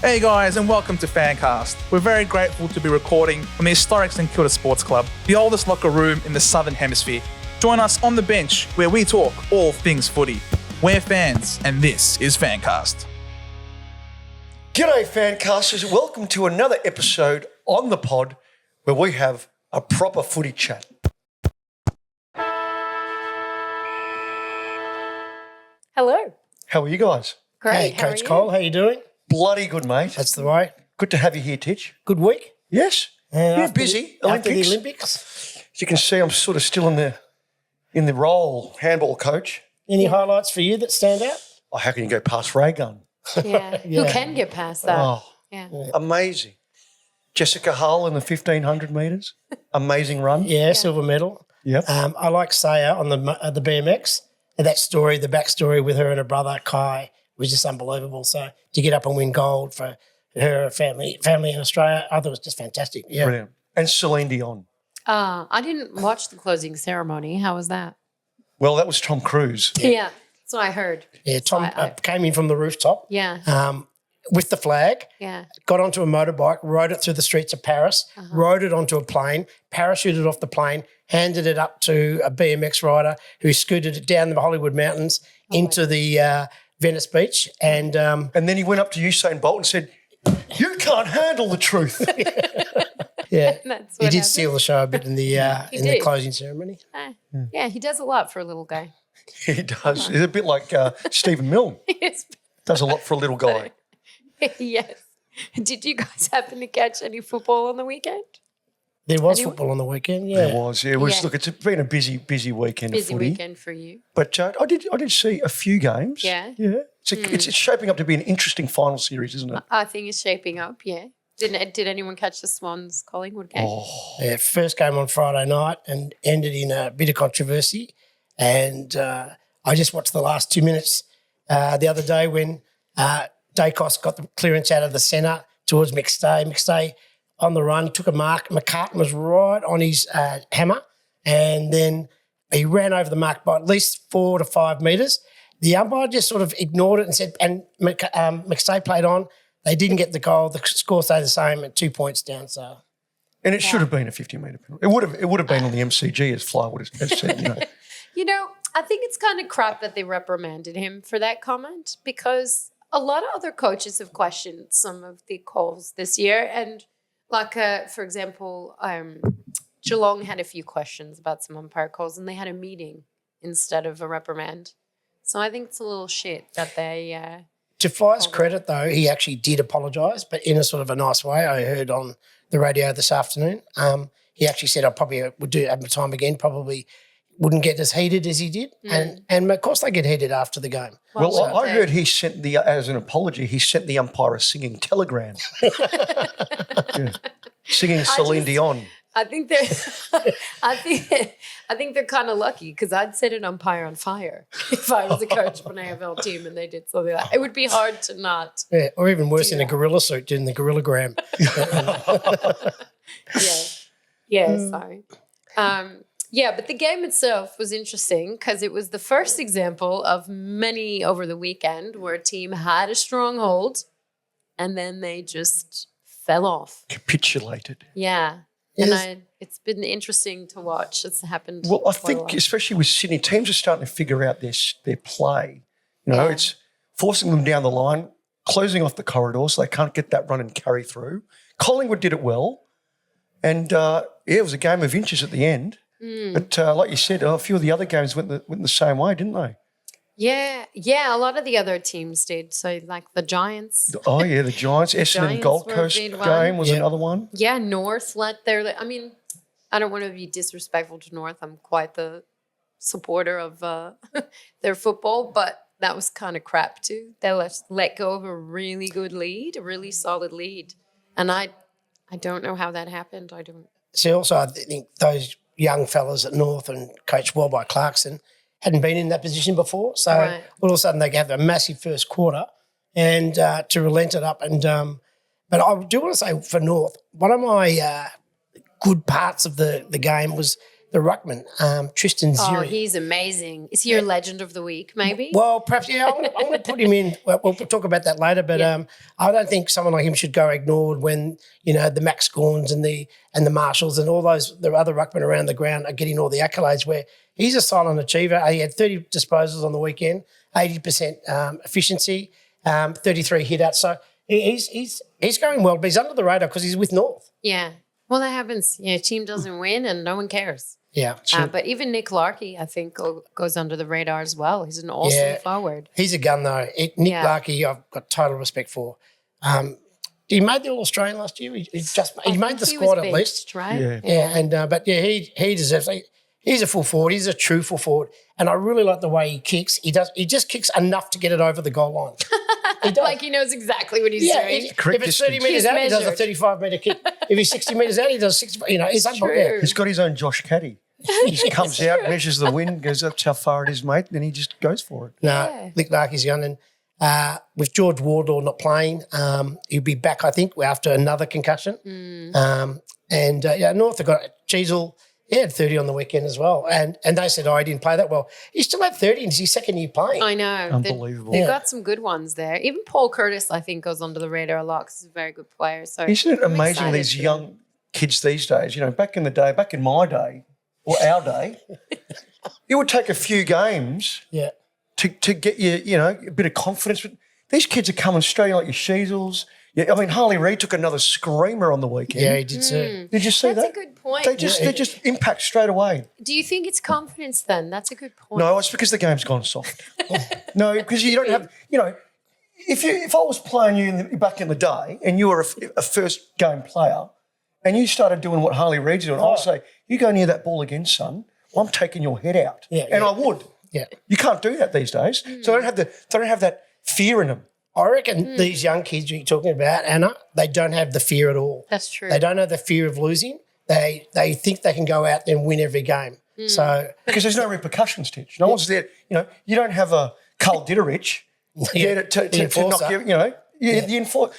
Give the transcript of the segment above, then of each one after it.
Hey guys, and welcome to FanCast. We're very grateful to be recording from the historic St Kilda Sports Club, the oldest locker room in the Southern Hemisphere. Join us on the bench where we talk all things footy. We're fans, and this is FanCast. G'day FanCasters, welcome to another episode on the pod where we have a proper footy chat. Hello. How are you guys? Great. Hey, How Coach are you? Cole, how you doing? Bloody good, mate. That's the way. Good to have you here, Titch. Good week. Yes? You're After busy. After the Olympics. Olympics. As you can see, I'm sort of still in the role, handball coach. Any highlights for you that stand out? Oh, how can you go past Ray Gun? Yeah. Who can get past that? Oh, Yeah. amazing. Jessica Hull in the 1,500 metres. Amazing run. Yeah, silver medal. Yep. I like Saya on the BMX. And that story, the backstory with her and her brother Kai was just unbelievable. So to get up and win gold for her family in Australia, I thought it was just fantastic. Yeah. Brilliant. And Celine Dion. I didn't watch the closing ceremony. How was that? Well, that was Tom Cruise. Yeah. That's what I heard. Yeah, Tom I- came in from the rooftop Yeah. with the flag, Yeah. got onto a motorbike, rode it through the streets of Paris, rode it onto a plane, parachuted off the plane, handed it up to a BMX rider who scooted it down the Hollywood Mountains into the Venice Beach. And And then he went up to Usain Bolt and said, "You can't handle the truth." yeah, That's he what did steal the show a bit in the did. closing ceremony. Yeah, he does a lot for a little guy. He does. He's a bit like Stephen Milne. Yes. Does a lot for a little guy. Yes. Did you guys happen to catch any football on the weekend? There was Anyone? football on the weekend, yeah. It was. It was. Yeah. Look, it's been a busy weekend Busy of footy. weekend for you. But I did see a few games. Yeah? Yeah. It's shaping up to be an interesting final series, isn't it? I think it's shaping up, yeah. Did anyone catch the Swans Collingwood game? Oh, Yeah, first game on Friday night and ended in a bit of controversy. And I just watched the last 2 minutes the other day when Dacos got the clearance out of the centre towards McStay. McStay on the run, took a mark. McCartan was right on his hammer, and then he ran over the mark by at least 4 to 5 metres. The umpire just sort of ignored it and said, and McStay played on. They didn't get the goal. The score stayed the same at 2 points down. So and it should have been a 50-metre penalty. It would have been on the MCG, as Fly would have said. You know. You know, I think it's kind of crap that they reprimanded him for that comment because a lot of other coaches have questioned some of the calls this year. And like, for example, Geelong had a few questions about some umpire calls and they had a meeting instead of a reprimand. So I think it's a little shit that they... to Fly's credit, though, he actually did apologise, but in a sort of a nice way. I heard on the radio this afternoon. He actually said, I probably would do it at my time again, probably wouldn't get as heated as he did. And of course they get heated after the game. Well, I heard he sent as an apology, he sent the umpire a singing telegram. Yeah. Singing Celine Dion. I think they're, I think they're kind of lucky because I'd set an umpire on fire if I was a coach of an AFL team and they did something like that. It would be hard to not. Yeah, or even worse, in a gorilla suit, doing the gorillagram. Sorry. Yeah, but the game itself was interesting because it was the first example of many over the weekend where a team had a stronghold and then they just fell off. Capitulated. Yeah. Yes. And it's been interesting to watch. It's happened. Well, I quite a think lot. especially with Sydney, teams are starting to figure out their play. You know, it's forcing them down the line, closing off the corridor so they can't get that run and carry through. Collingwood did it well. And, it was a game of inches at the end. But like you said, a few of the other games went the same way, didn't they? Yeah, a lot of the other teams did. So like the Giants. Oh, yeah, the Giants. Essendon Giants Gold were a Coast big game one. was another one. Yeah, North let their. I mean, I don't want to be disrespectful to North. I'm quite the supporter of their football, but that was kind of crap too. They let go of a really good lead, a really solid lead, and I don't know how that happened. I don't. See, also, I think those young fellas at North and coached well by Clarkson hadn't been in that position before. So all of a sudden they have a massive first quarter and to relent it up. And but I do want to say for North, one of my good parts of the game was ruckman, Tristan Oh, Ziri. he's amazing. Is he your legend of the week, maybe? Well, perhaps, yeah, I'm going to put him in. We'll talk about that later, but I don't think someone like him should go ignored when, the Max Gorns and the Marshalls and all the other ruckmen around the ground are getting all the accolades, where he's a silent achiever. He had 30 disposals on the weekend, 80% efficiency, 33 hit-outs. So he's going well, but he's under the radar because he's with North. Yeah. Well, that happens. Yeah, team doesn't win and no one cares. Yeah. But even Nick Larkey, I think, goes under the radar as well. He's an awesome forward. He's a gun, though. Nick Larkey, I've got total respect for. He made the All-Australian last year. He made the squad at least. Right? Yeah. But he deserves it. He's a full forward. He's a true full forward. And I really like the way he kicks. He just kicks enough to get it over the goal line. He does. Like he knows exactly what he's doing. If it's 30 metres out, he does a 35-metre kick. If he's 60 metres out, he does 60. It's unbelievable. He's got his own Josh Caddy. He just comes out, measures the wind, goes, that's how far it is, mate, then he just goes for it. No, Nick Larkey's young. And with George Wardlaw not playing, he'll be back, I think, after another concussion. North have got Cheezel. He had 30 on the weekend as well. And they said, he didn't play that well. He still had 30 and it's his second year playing. I know. Unbelievable. They've got some good ones there. Even Paul Curtis, I think, goes under the radar a lot because he's a very good player. So isn't it I'm amazing, excited these for young kids these days, back in the day, back in my day, or our day, it would take a few games to get you, a bit of confidence. But these kids are coming straight like your Sheezels. Yeah, I mean, Harley Reid took another screamer on the weekend. Yeah, he did too. Did you see that? That's a good point. They just impact straight away. Do you think it's confidence then? That's a good point. No, it's because the game's gone soft. No, because you don't have, if I was playing you back in the day and you were a first game player and you started doing what Harley Reid's doing, I'll say, you go near that ball again, son, I'm taking your head out. And I would. Yeah. You can't do that these days. So they don't have that fear in them. I reckon these young kids you're talking about, Anna, they don't have the fear at all. That's true. They don't have the fear of losing. They think they can go out there and win every game. So because there's no repercussions, Titch. No one's there. You don't have a Carl Ditterich there to knock you. The enforcer.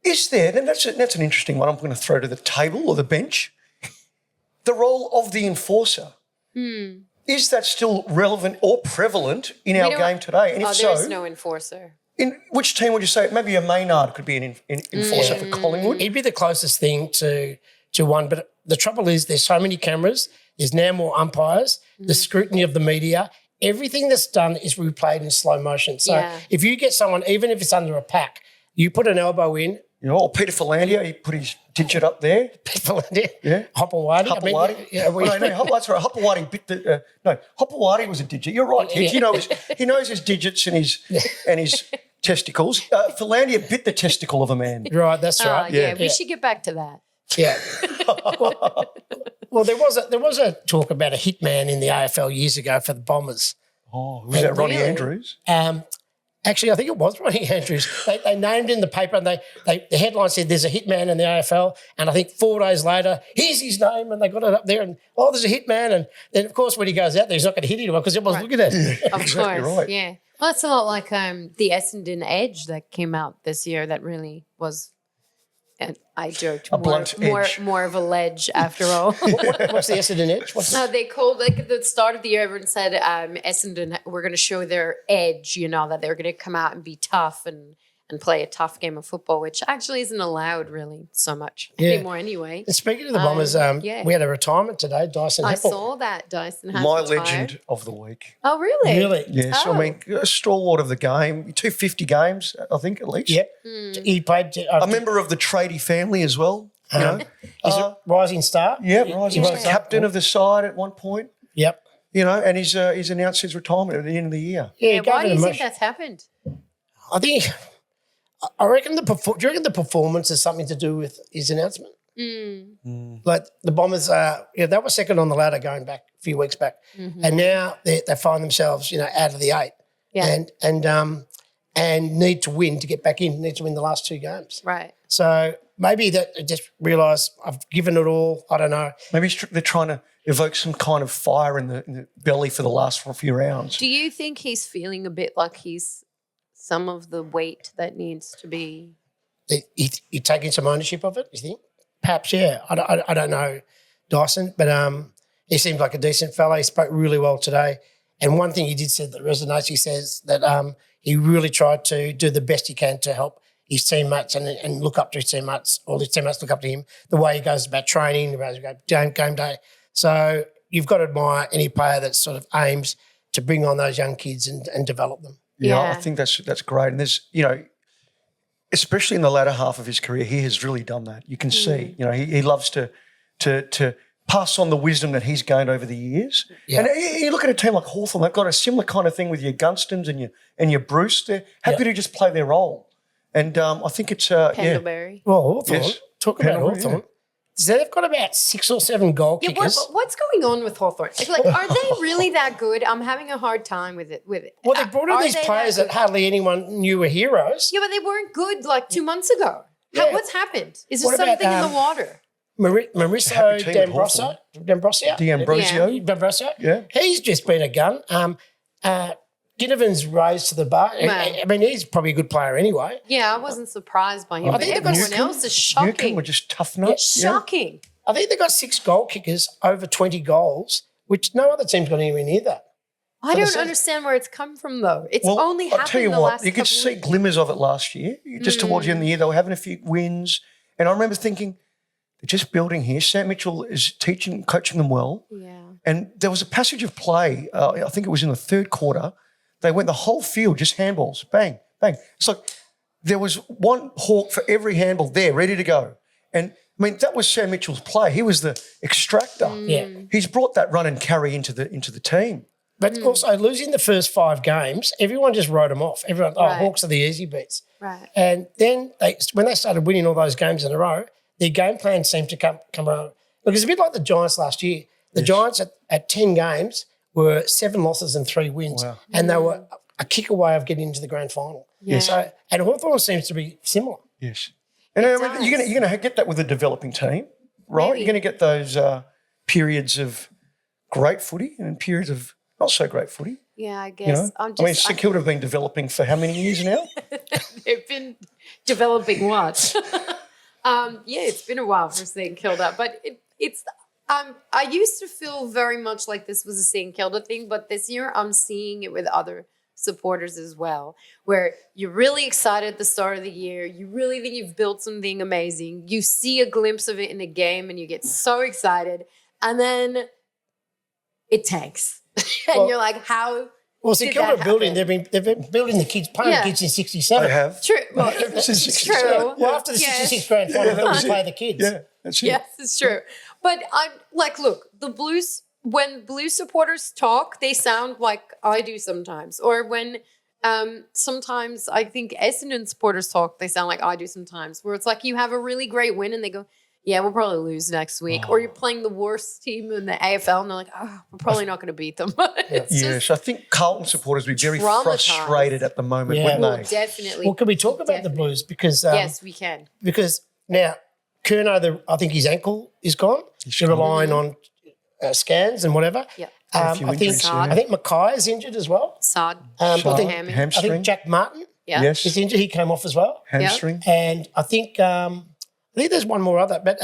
Is there? Then that's an interesting one. I'm going to throw to the table or the bench. The role of the enforcer. Is that still relevant or prevalent in our game today? And if so, there's no enforcer. In which team would you say? Maybe a Maynard could be an enforcer for Collingwood. He'd be the closest thing to one. But the trouble is there's so many cameras. There's now more umpires. The scrutiny of the media. Everything that's done is replayed in slow motion. So if you get someone, even if it's under a pack, you put an elbow in. Or Peter Philandia, he put his digit up there. Peter Philandia. Yeah. Hopewadi. Hopewadi bit the Hopewadi was a digit. You're right, Titch. He knows his digits and his testicles. Philandia bit the testicle of a man. Right, that's right. Yeah, we should get back to that. Yeah. Well, there was a talk about a hitman in the AFL years ago for the Bombers. Oh, was that Ronnie Andrews? Actually, I think it was Ronnie Andrews. They named in the paper and the headline said there's a hitman in the AFL, and I think 4 days later, here's his name, and they got it up there and, there's a hitman. And then, of course, when he goes out there, he's not going to hit anyone because everyone's looking at him. Of exactly course, right. yeah. Well, it's a lot like the Essendon Edge that came out this year that really was, and I joked, more of a ledge after all. What's the Essendon Edge? They called, at the start of the year, everyone said Essendon were going to show their edge, that they're going to come out and be tough and play a tough game of football, which actually isn't allowed really so much anymore anyway. And speaking of the Bombers, we had a retirement today, Dyson Heppel. I saw that, Dyson has My retired. legend of the week. Oh, really? Really? Yes, Oh. I mean, a stalwart of the game, 250 games, I think, at least. Yep. He played. A member of the tradie family as well. He's a rising star. Yeah, right. He was captain of the side at one point. Yep. And he's announced his retirement at the end of the year. Yeah, why do you think that's happened? I reckon do you reckon the performance has something to do with his announcement? Like the Bombers, they were second on the ladder going back a few weeks back, and now they find themselves, out of the 8, and need to win to get back in. Need to win the last 2 games. Right. So maybe that they just realise I've given it all. I don't know. Maybe they're trying to evoke some kind of fire in the belly for the last few rounds. Do you think he's feeling a bit like he's some of the weight that needs to be? He taking some ownership of it, you think? Perhaps, yeah. I don't know, Dyson, but he seems like a decent fella. He spoke really well today. And one thing he did say that resonates, he says that he really tried to do the best he can to help his teammates and look up to his teammates, or his teammates look up to him, the way he goes about training, the way he goes about game day. So you've got to admire any player that sort of aims to bring on those young kids and develop them. Yeah, I think that's great. And there's, especially in the latter half of his career, he has really done that. You can see, he loves to pass on the wisdom that he's gained over the years. Yeah. And you look at a team like Hawthorn, they've got a similar kind of thing with your Gunstons and your Bruce. They're happy to just play their role. And I think it's Pendlebury. Well, Hawthorn, talk about Hawthorn. Yeah. So they've got about 6 or 7 goal kickers. What's going on with Hawthorn? Like, are they really that good? I'm having a hard time with it. Well, they brought in these players that hardly anyone knew were heroes. Yeah, but they weren't good like 2 months ago. Yeah. What's happened? Is there something in the water? Mauricio D'Ambrosio. Yeah. He's just been a gun. Ginnivan's raised to the bar. Man. I mean, he's probably a good player anyway. Yeah, I wasn't surprised by him. I But think everyone else is shocking. Newcombe were just tough nuts. Shocking. I think they've got 6 goal kickers over 20 goals, which no other team's got anywhere near that. I don't understand where it's come from, though. It's only happened I'll tell you in the last you could couple see glimmers of it last year. Just towards the end of the year, they were having a few wins. And I remember thinking, they're just building here. Sam Mitchell is coaching them well. Yeah. And there was a passage of play, I think it was in the third quarter. They went the whole field, just handballs, bang, bang. It's like there was one hawk for every handball there, ready to go. And, I mean, that was Sam Mitchell's play. He was the extractor. Yeah. He's brought that run and carry into the team. But also losing the first 5 games, everyone just wrote them off. Everyone, Hawks are the easy beats. Right. And then when they started winning all those games in a row, their game plan seemed to come around. Look, it's a bit like the Giants last year. The Giants at 10 games were 7 losses and 3 wins. Wow. And they were a kick away of getting into the grand final. Yeah. So, and Hawthorn seems to be similar. Yes. And you're going to get that with a developing team, right? Maybe. You're going to get those periods of great footy and periods of not so great footy. Yeah, I guess. St Kilda have been developing for how many years now? They've been developing what? It's been a while for St Kilda, but it's. I used to feel very much like this was a St Kilda thing, but this year I'm seeing it with other supporters as well, where you're really excited at the start of the year. You really think you've built something amazing. You see a glimpse of it in a game and you get so excited, and then it tanks. And you're like, how? Well, St Kilda are building. They've been building the kids, playing the kids in '67. They have. True. Well, it's true. Well, after the '66 grand final, they play the kids. Yeah, that's it. Yes, it's true. But I'm like, look, the Blues, when Blues supporters talk, they sound like I do sometimes. Or when sometimes I think Essendon supporters talk, they sound like I do sometimes. Where it's like you have a really great win and they go, yeah, we'll probably lose next week. Or you're playing the worst team in the AFL and they're like, we're probably not going to beat them. Yes, I think Carlton supporters would be very frustrated at the moment, wouldn't they? Definitely. Well, can we talk about the Blues? Because yes, we can. Because now Curnow, I think his ankle is gone. They're relying on scans and whatever. Yeah. I think Mackay is injured as well. Sard. Hamstring. I think Jack Martin Yes. is injured. He came off as well. Hamstring. And I think there's one more other. But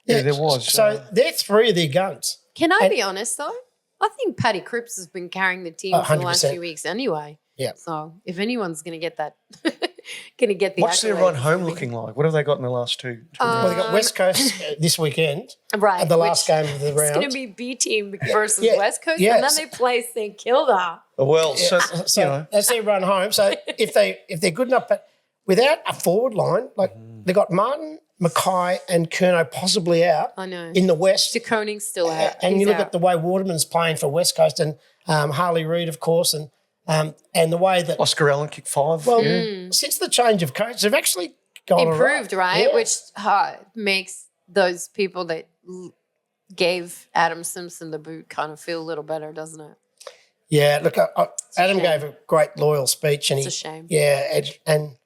there was. So they're 3 of their guns. Can I be honest, though? I think Paddy Cripps has been carrying the team for the last few weeks anyway. Yeah. So if anyone's going to get that, going to get the What's their accolades, run home looking like? What have they got in the last 2 Well, they got West Coast this weekend. Right. At the last game of the round. It's going to be B team versus West Coast, Yeah. and then they play St Kilda. Well, so that's their run home. So if they're good enough, but without a forward line, like they got Martin, Mackay, and Curnow possibly out. I know. In the West. De Koning's still out. And He's you look out. at the way Waterman's playing for West Coast and Harley Reid, of course, and the way that Oscar Allen kicked 5. well, since the change of coach, they've actually gone improved, right? Yeah. Which makes those people that gave Adam Simpson the boot kind of feel a little better, doesn't it? Yeah, look, Adam gave a great loyal speech, and It's a shame. Yeah, and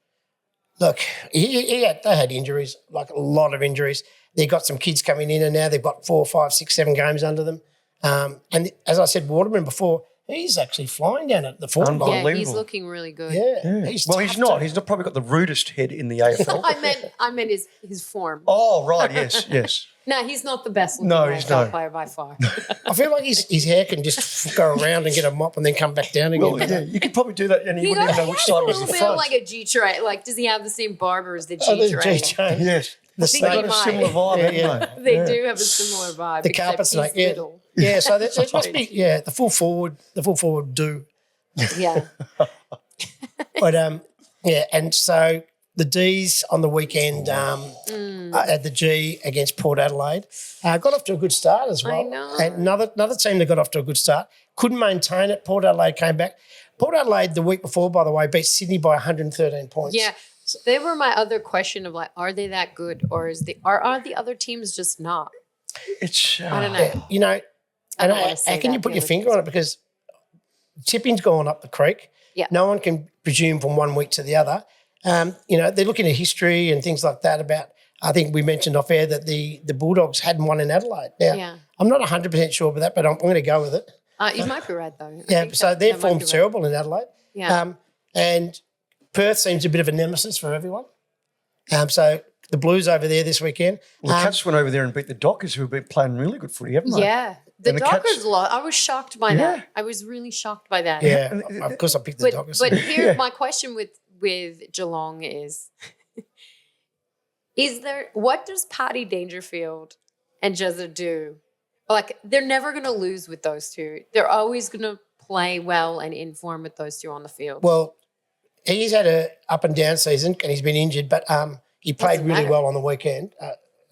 look, they had injuries, like a lot of injuries. They've got some kids coming in, and now they've got 4, 5, 6, 7 games under them. And as I said, Waterman before, he's actually flying down at the forward line. Yeah, he's Unbelievable. looking really good. Yeah. He's not. He's not probably got the rudest head in the AFL. I meant his form. Oh, right. Yes. No, he's not the best looking No, he's AFL not. player by far. I feel like his hair can just go around and get a mop and then come back down again. Well, yeah, you could probably do that and you He wouldn't even know which has side a was little the bit front. of like a G train. Like, does he have the same barber as the G Oh, the train? G-train. Yes. The think They've he got a might. similar vibe, haven't they? They do have a similar vibe. The except carpet he's snake, yeah. little. Yeah, so that must be, the full forward do. Yeah. But, and so the D's on the weekend at the G against Port Adelaide got off to a good start as well. I know. And another team that got off to a good start couldn't maintain it. Port Adelaide came back. Port Adelaide the week before, by the way, beat Sydney by 113 points. Yeah. So they were my other question of like, are they that good or are the other teams just not? It's, I don't know. Yeah, you know, I don't and wanna say how can you that, put the your other finger teams. on it? Because tipping's gone up the creek. Yeah. No one can presume from one week to the other. They're looking at history and things like that about, I think we mentioned off air that the Bulldogs hadn't won in Adelaide. Now, Yeah. I'm not 100% sure about that, but I'm going to go with it. You might be right though. I Yeah, think so that their might form's be right. terrible in Adelaide. Yeah. And Perth seems a bit of a nemesis for everyone. So the Blues over there this weekekend. well, the Cats went over there and beat the Dockers, who have been playing really good footy, haven't they? Yeah. The And the Cats- Dockers lost. I was shocked by Yeah. that. I was really shocked by that. Yeah, of course I picked the Dockers. But here, my question with Geelong is what does Paddy Dangerfield and Jezza do? Like, they're never going to lose with those two. They're always going to play well and in form with those two on the field. Well, he's had a up and down season and he's been injured, but he played Doesn't really matter. well on the weekend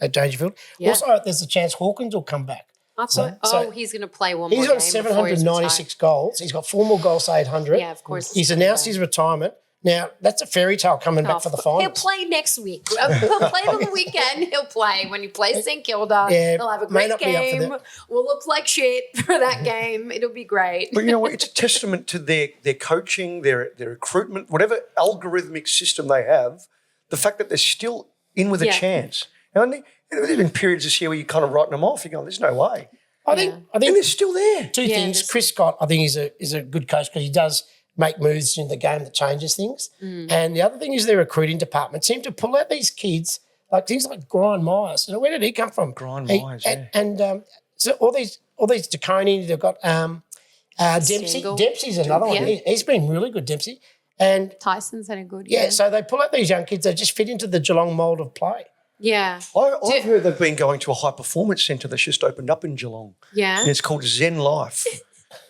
at Dangerfield. Yeah. Also, there's a chance Hawkins will come back. I thought, so he's going to play one more He's game got before he's 796 goals. He's got 4 more goals to 800. retired. Yeah, of course. He's announced his retirement. Now, that's a fairy tale coming back for the finals. He'll play next week. He'll play on the weekend. He'll play when he plays St Kilda. Yeah, He'll have a may great not be up for game. that. We'll look like shit for that game. It'll be great. But you know what? It's a testament to their coaching, their recruitment, whatever algorithmic system they have, the fact that they're still in with a Yeah. chance. And there's been periods this year where you're kind of writing them off. You're going, there's no way. I think And they're still there. two Yeah, things. there's- Chris Scott, I think, is a good coach because he does make moves in the game that changes things. And the other thing is their recruiting department seem to pull out these kids, like things like Brian Myers. You know, where did he come from? Brian He- Myers, and so all these DeConey, they've got Dempsey. Stengel. Dempsey's another one. Yeah. He's been really good, Dempsey. And Tyson's had a good yeah, year. so they pull out these young kids. They just fit into the Geelong mould of play. Yeah. I've heard they've been going to a high performance centre that's just opened up in Geelong. Yeah. And it's called Zen Life.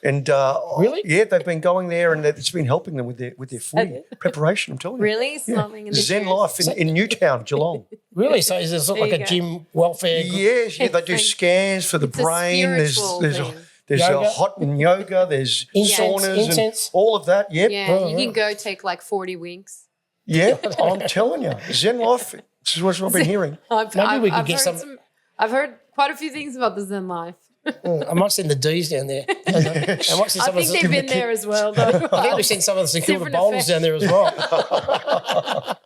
And Really? Yeah, they've been going there and it's been helping them with their footy preparation, I'm telling you. Really? Slumming in the Zen chairs? Life in Newtown, Geelong. Really? So is this There like you a go. gym welfare group? Yes, yeah, they do It's like- scans for the it's a brain. There's spiritual thing. there's Yoga? a hot and yoga. There's Incense, saunas incense? and all of that. Yep. Yeah. Oh, You can right. go take like 40 winks. Yeah, I'm telling you, Zen Life. This is what I've been hearing. Maybe we could I've get heard some- I've heard quite a few things about the Zen life. I might send the D's down there. I might send I some of think the, they've been there as well, though. I think we sent some of the St Kilda Different bowlers effect. down there as well.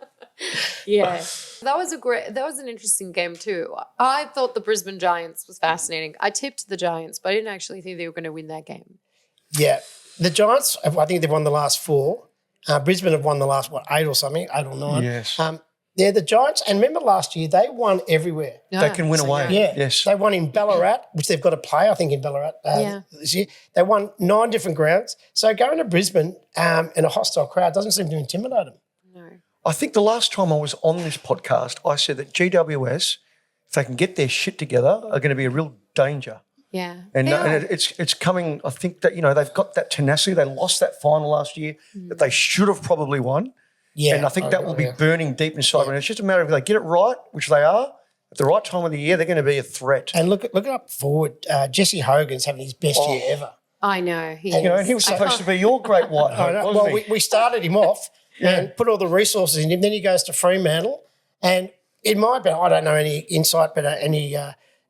Yeah. That was an interesting game too. I thought the Brisbane Giants was fascinating. I tipped the Giants, but I didn't actually think they were going to win that game. Yeah. The Giants, I think they've won the last 4. Brisbane have won the last, 8 or something, 8 or 9. Yes. Yeah, the Giants, and remember last year, they won everywhere. They can win away. Yeah. Yes. They won in Ballarat, which they've got to play, I think, in Ballarat Yeah. this year. They won 9 different grounds. So going to Brisbane in a hostile crowd doesn't seem to intimidate them. No. I think the last time I was on this podcast, I said that GWS, if they can get their shit together, are going to be a real danger. Yeah. And, They are. it's coming. I think that they've got that tenacity. They lost that final last year that they should have probably won. Yeah. And I think that will be yeah. burning deep inside. And it's just a matter of if they get it right, which they are, at the right time of the year, they're going to be a threat. And look up forward, Jesse Hogan's having his best year ever. I know. He And he was supposed to be your great white I hope, know. wasn't Well, he? we started him off and put all the resources in him. Then he goes to Fremantle, and it might be, I don't know any insight, but any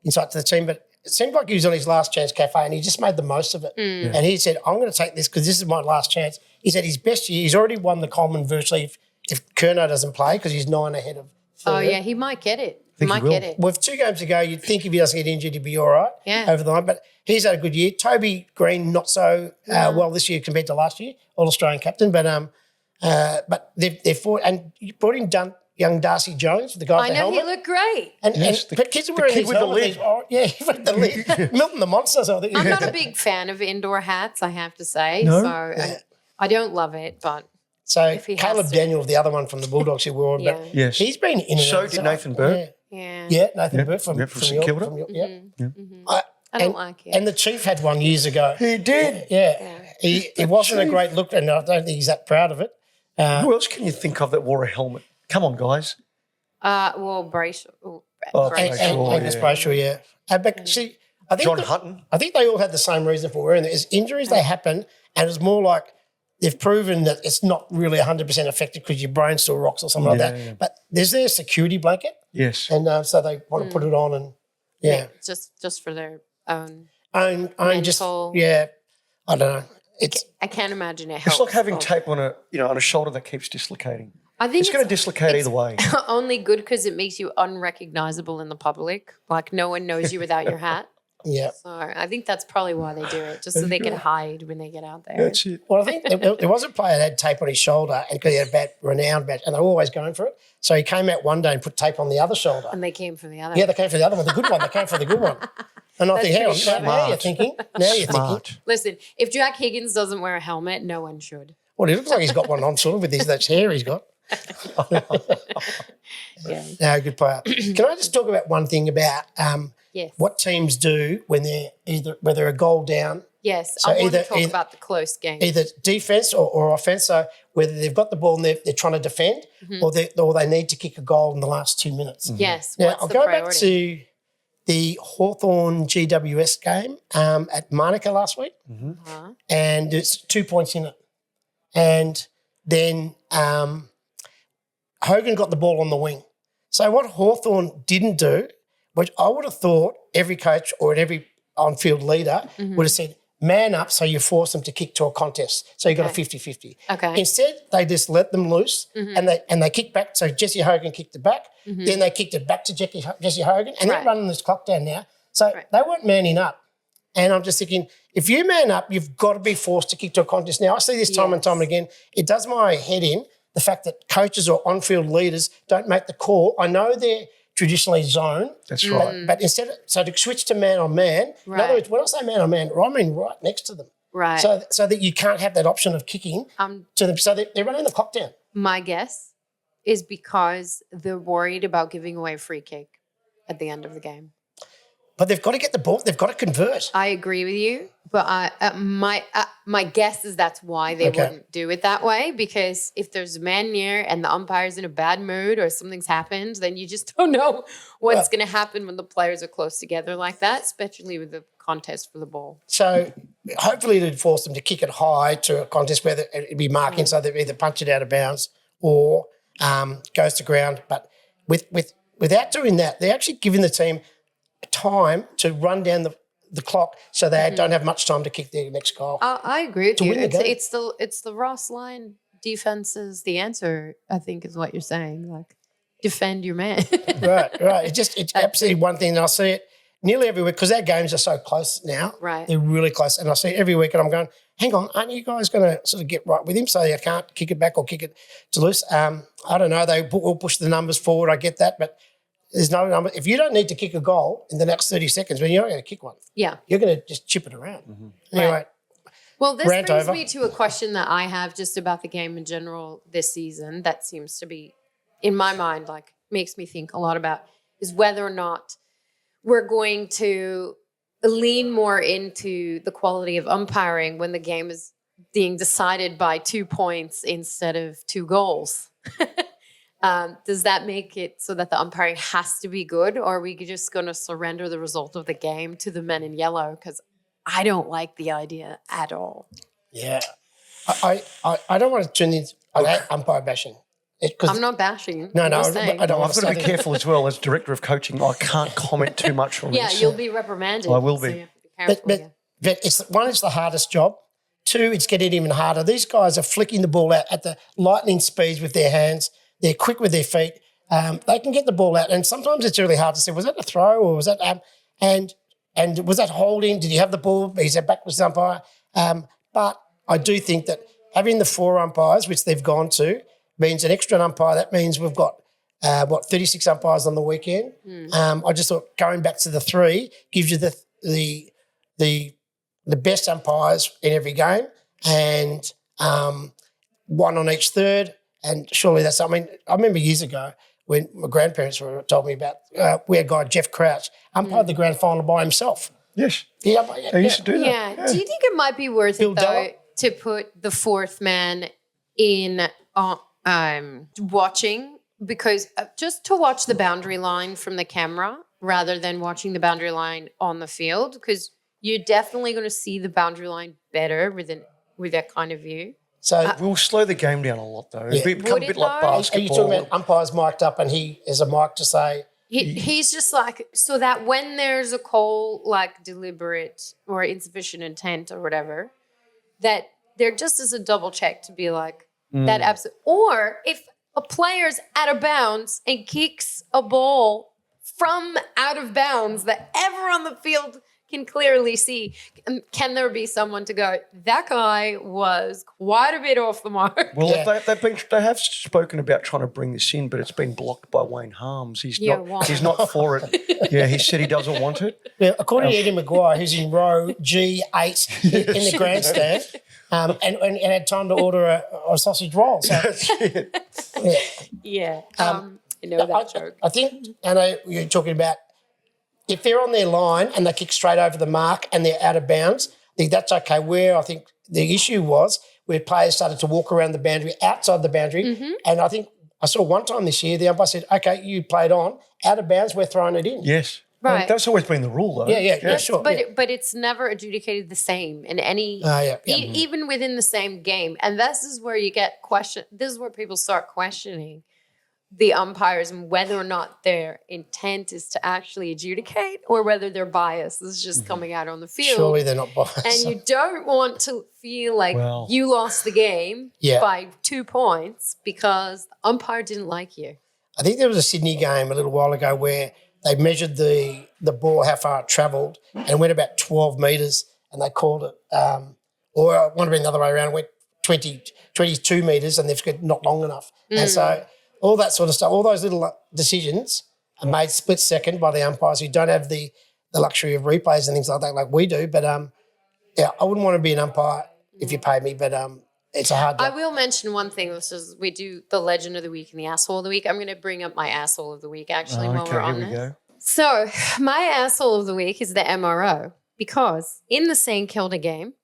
insight to the team, but it seemed like he was on his last chance cafe and he just made the most of it. And he said, I'm going to take this because this is my last chance. He said his best year, he's already won the Coleman virtually if Curnow doesn't play because he's 9 ahead of third. Oh, yeah. He might get it. think Might he will. get it. With 2 games to go, you'd think if he doesn't get injured, he'd be all right over the line. But he's had a good year. Toby Green, not so well this year compared to last year, All-Australian captain. But they've fought, and you brought in young Darcy Jones, the guy with I the know, helmet. he looked great. But kids are wearing kid his with the helmet. lid. He with the lid. Milton the Monster, I think. I'm not a big fan of indoor hats, I have to say. No? So I don't love it, but So he has Caleb to. Daniel, the other one from the Bulldogs who wore him, Yeah. but Yes. he's been in and So out. did Nathan Burt. yeah. Yeah, Nathan Yeah, Burt from St York. Kilda. From York, I don't like it. And the Chief had one years ago. He did. Yeah. It wasn't a great look, and I don't think he's that proud of it. Who else can you think of that wore a helmet? Come on, guys. Well, Brayshaw. Brayshaw. Angus Brayshaw, yeah. But see, I think John Hutton. I think they all had the same reason for wearing it. Is injuries they happen, and it's more like they've proven that it's not really 100% effective because your brain still rocks or something like that. Yeah. But there's their security blanket, Yes. and so they want to put it on, and Just for their own. own just Mental. I don't know. It's I can't imagine it helps. It's like having Oh. tape on a shoulder that keeps dislocating. I think It's going to dislocate either way. only good because it makes you unrecognizable in the public. Like no one knows you without your hat. yeah. So I think that's probably why they do it, just so they can hide when they get out there. That's it. Well, I think there was a player that had tape on his shoulder and because he had a renowned badge, and they were always going for it. So he came out one day and put tape on the other shoulder. And they came from the other. Yeah, they came for the other one, the good one. They came for the good one. And I think, hang on, pretty clever. now you're thinking. Now you're thinking. Smart. Listen, if Jack Higgins doesn't wear a helmet, no one should. Well, he looks like he's got one on sort of with that hair he's got. Yeah. No, good player. Can I just talk about one thing about Yes. what teams do when they're whether a goal down, Yes. So I want either- to talk either- about the close game. either defense or offense. So whether they've got the ball and they're trying to defend, or they need to kick a goal in the last 2 minutes. Yes. Now, What's I'll the go priority? back to the Hawthorn GWS game at Monica last week, Uh-huh. and it's 2 points in it. And then Hogan got the ball on the wing. So what Hawthorn didn't do, which I would have thought every coach or every on-field leader would have said, man up so you force them to kick to a contest. So you got a 50-50. Okay. Instead, they just let them loose and they kicked back. So Jesse Hogan kicked it back. Then they kicked it back to Jesse Hogan, and they're Right. running this clock down now. So they weren't manning up. And I'm just thinking, if you man up, you've got to be forced to kick to a contest. Now, I see this time and time again. It does my head in, the fact that coaches or on-field leaders don't make the call. I know they're traditionally zone. That's right. But instead, so to switch to man on man, in Right. other words, when I say man on man, I mean right next to them. Right. So that you can't have that option of kicking to them. So they're running the clock down. My guess is because they're worried about giving away a free kick at the end of the game. But they've got to get the ball. They've got to convert. I agree with you, but my guess is that's why they wouldn't do it that way, because if there's a man near and the umpire's in a bad mood or something's happened, then you just don't know what's going to happen when the players are close together like that, especially with the contest for the ball. So hopefully it'd force them to kick it high to a contest where it'd be marking so they either punch it out of bounds or goes to ground. But without doing that, they're actually giving the team time to run down the clock so they don't have much time to kick their next goal. I agree with you. win the game. It's the Ross line defense is the answer, I think, is what you're saying. Like, defend your man. Right. It's absolutely one thing, and I see it nearly every week because our games are so close now. Right. They're really close, and I see it every week, and I'm going, hang on, aren't you guys going to sort of get right with him so you can't kick it back or kick it to loose? I don't know. They will push the numbers forward. I get that, but there's no number. If you don't need to kick a goal in the next 30 seconds, well, you're not going to kick one. Yeah. You're going to just chip it around. Anyway, Right. Well, this Rant brings over. me to a question that I have just about the game in general this season that seems to be, in my mind, like makes me think a lot about is whether or not we're going to lean more into the quality of umpiring when the game is being decided by 2 points instead of 2 goals. Does that make it so that the umpiring has to be good, or are we just going to surrender the result of the game to the men in yellow? Because I don't like the idea at all. yeah. I don't want to turn into umpire bashing. I'm not bashing. No, I'm no, just saying. I don't I've want got to be to careful as well as director of coaching. I can't comment too much on Yeah, this. you'll be reprimanded. I will so be. you have to be careful, But yeah. it's the hardest job. 2, it's getting even harder. These guys are flicking the ball out at the lightning speeds with their hands. They're quick with their feet. they can get the ball out, and sometimes it's really hard to say, was that a throw or was that and was that holding? Did he have the ball? Is that backwards umpire? But I do think that having the 4 umpires, which they've gone to, means an extra umpire. That means we've got 36 umpires on the weekend. I just thought going back to the 3 gives you the best umpires in every game, and 1 on each third. And surely that's, I mean, I remember years ago when my grandparents told me about, we had a guy, Jeff Crouch, umpired the grand final by himself. Yes. Yeah, They used to do that. Yeah. Do you think it might be worth Bill it, though, Della? to put the 4th man in watching? Because just to watch the boundary line from the camera rather than watching the boundary line on the field, because you're definitely going to see the boundary line better with that kind of view. So We'll slow the game down a lot, though. Yeah. It'll become Would a bit it like though? are you basketball. talking about umpires mic'd up and he has a mic to say, He's just like, so that when there's a call like deliberate or insufficient intent or whatever, that there just is a double check to be like that absolute. Or if a player's out of bounds and kicks a ball from out of bounds that everyone on the field can clearly see, can there be someone to go, that guy was quite a bit off the mark? Well, Yeah. they have spoken about trying to bring this in, but it's been blocked by Wayne Harms. He's not for it. Yeah, he said he doesn't want it. yeah, according to Eddie Maguire, who's in row G8 in the grandstand, and had time to order a sausage roll. So, Yeah. I know that joke. I think, I know you're talking about, if they're on their line and they kick straight over the mark and they're out of bounds, I think that's okay. Where I think the issue was where players started to walk around the boundary, outside the boundary, and I think I saw one time this year the umpire said, okay, you played on, out of bounds, we're throwing it in. Yes. Right. Well, that's always been the rule, though. Yeah, sure. But but it's never adjudicated the same in any even within the same game. And this is where you get this is where people start questioning the umpires and whether or not their intent is to actually adjudicate or whether their bias is just coming out on the field. Surely they're not biased. And you don't want to feel like Well. you lost the game Yeah. by 2 points because the umpire didn't like you. I think there was a Sydney game a little while ago where they measured the ball, how far it travelled, and went about 12 metres, and they called it, or it might have been the other way around, it went 22 metres, and they've got not long enough. And so all that sort of stuff, all those little decisions are made split second by the umpires who don't have the luxury of replays and things like that like we do. But, yeah, I wouldn't want to be an umpire if you paid me, but it's a hard I job. will mention one thing, which is we do the legend of the week and the asshole of the week. I'm going to bring up my asshole of the week actually while we're on here we this. go. So my asshole of the week is the MRO because in the St Kilda game,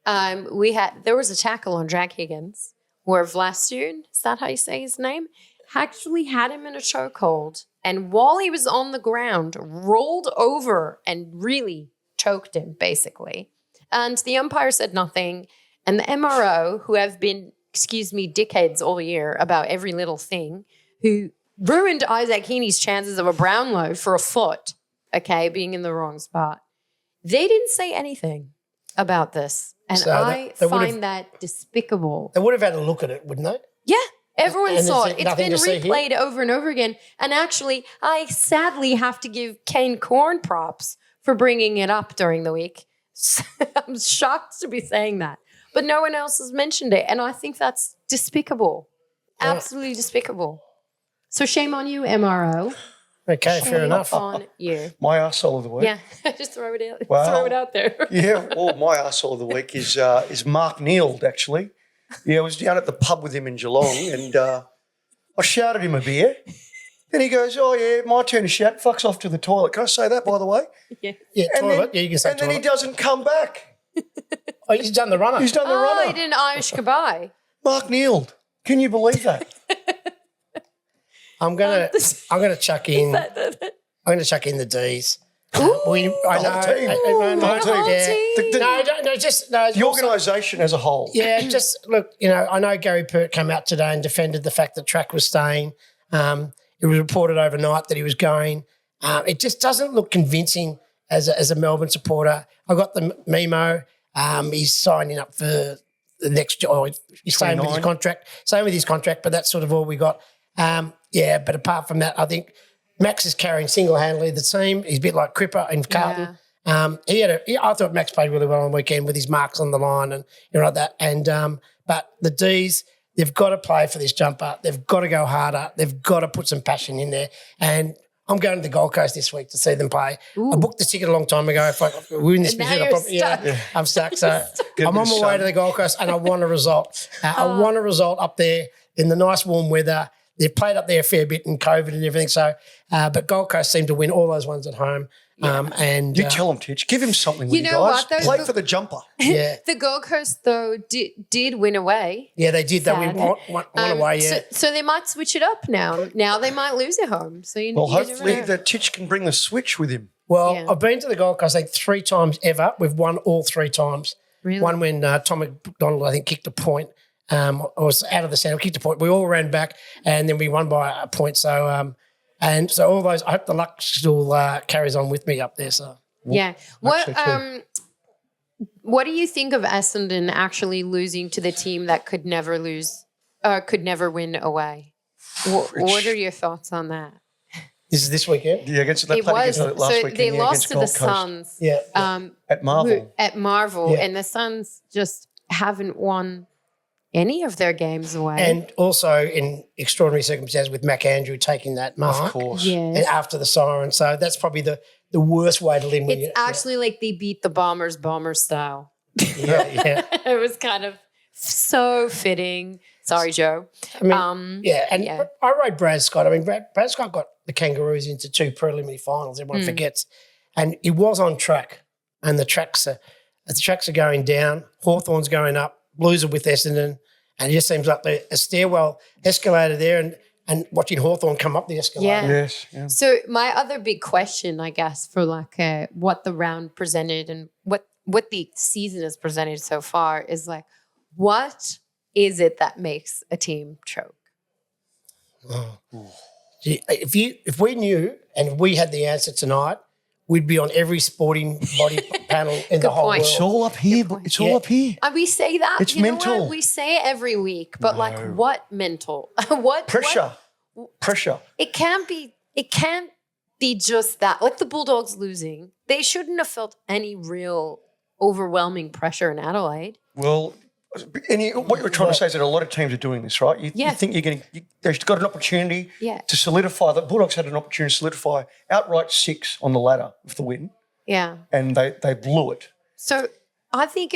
there was a tackle on Jack Higgins where Vlastuin, is that how you say his name, actually had him in a chokehold, and while he was on the ground, rolled over and really choked him basically. And the umpire said nothing. And the MRO, who have been, dickheads all year about every little thing, who ruined Isaac Heeney's chances of a Brownlow for a foot, okay, being in the wrong spot. They didn't say anything about this. And So I they find that despicable. They would have had a look at it, wouldn't they? Yeah, everyone And saw there's it. It's nothing been to see here? replayed over and over again. And actually, I sadly have to give Kane Corn props for bringing it up during the week. I'm shocked to be saying that. But no one else has mentioned it. And I think that's despicable. Absolutely despicable. So shame on you, MRO. Okay, Shame fair enough. on you. My arsehole of the week. Yeah, just throw it out. Wow. Throw it out there. Yeah, well, my arsehole of the week is Mark Neild, actually. Yeah, I was down at the pub with him in Geelong and I shouted him a beer. Then he goes, oh, yeah, my turn to shout. Fucks off to the toilet. Can I say that, by the way? Yeah. Yeah, And toilet. then, Yeah, you can say and then toilet. he doesn't come back. Oh, he's done the runner. He's done the Oh, runner. he did an Irish goodbye. Mark Neild. Can you believe that? I'm gonna chuck in. I'm gonna chuck in the D's. I know. whole team. The whole yeah. team. The organisation as a whole. Yeah, just look. I know Gary Pert came out today and defended the fact that Track was staying. It was reported overnight that he was going. It just doesn't look convincing as a Melbourne supporter. I got the memo. He's signing up for the next job. He's staying with his 29. contract. Same with his contract, but that's sort of all we got. Yeah, but apart from that, I think Max is carrying single-handedly the team. He's a bit like Cripper in Carlton. I thought Max played really well on the weekend with his marks on the line and like that. And but the D's, they've got to play for this jumper. They've got to go harder. They've got to put some passion in there. And I'm going to the Gold Coast this week to see them play. I booked the ticket a long time ago. If we win this Now I'm stuck. So I'm on my way to the Gold Coast and I want a result. I want a result up there in the nice warm weather. They've played up there a fair bit in COVID and everything. So, but Gold Coast seem to win all those ones at home. And you tell him, Titch, give him something. You know guys. what? Play for the jumper. Yeah, The Gold Coast, though, did win away. yeah, they did. They Sad. won away. Yeah, So they might switch it up now. Now they might lose at home. So you Well, you never hopefully know. that Titch can bring the switch with him. well, Yeah. I've been to the Gold Coast, I think 3 times ever. We've won all 3 times. Really? One when Tom McDonald, I think, kicked a point. I was out of the centre, kicked a point. We all ran back, and then we won by a point. So, and so all those. I hope the luck still carries on with me up there. So. Yeah. Actually, What do you think of Essendon actually losing to the team that could never lose, could never win away? What are your thoughts on that? This weekend? Yeah, they It played was against last so weekend. they yeah, lost against to the Gold Coast. Suns. Yeah. At Marvel. At Marvel, Yeah. and the Suns just haven't won any of their games away. And also in extraordinary circumstances with Mac Andrew taking that mark. Of course. And yes. after the siren. So that's probably the worst way to live. It's actually like they beat the Bombers style. yeah. It was kind of so fitting. Sorry, Joe. I mean, yeah. I rate Brad Scott. I mean, Brad Scott got the Kangaroos into 2 preliminary finals. Everyone forgets. And he was on track. And the tracks are going down. Hawthorn's going up. Blues are with Essendon. And it just seems like a stairwell escalator there and watching Hawthorn come up the escalator. Yeah. Yes. Yeah. So my other big question, I guess, for like what the round presented and what the season has presented so far is like, what is it that makes a team choke? Gee, if we knew and if we had the answer tonight, we'd be on every sporting body panel in the whole point. world. It's all up here. It's all up here. We say that. It's you know mental. what? We say it every week, but like what mental? what Pressure. Pressure. It can't be just that. Like the Bulldogs losing, they shouldn't have felt any real overwhelming pressure in Adelaide. Well, what you're trying to say is that a lot of teams are doing this, right? You think they've got an opportunity to solidify. The Bulldogs had an opportunity to solidify outright 6 on the ladder with the win. Yeah. And they blew it. So I think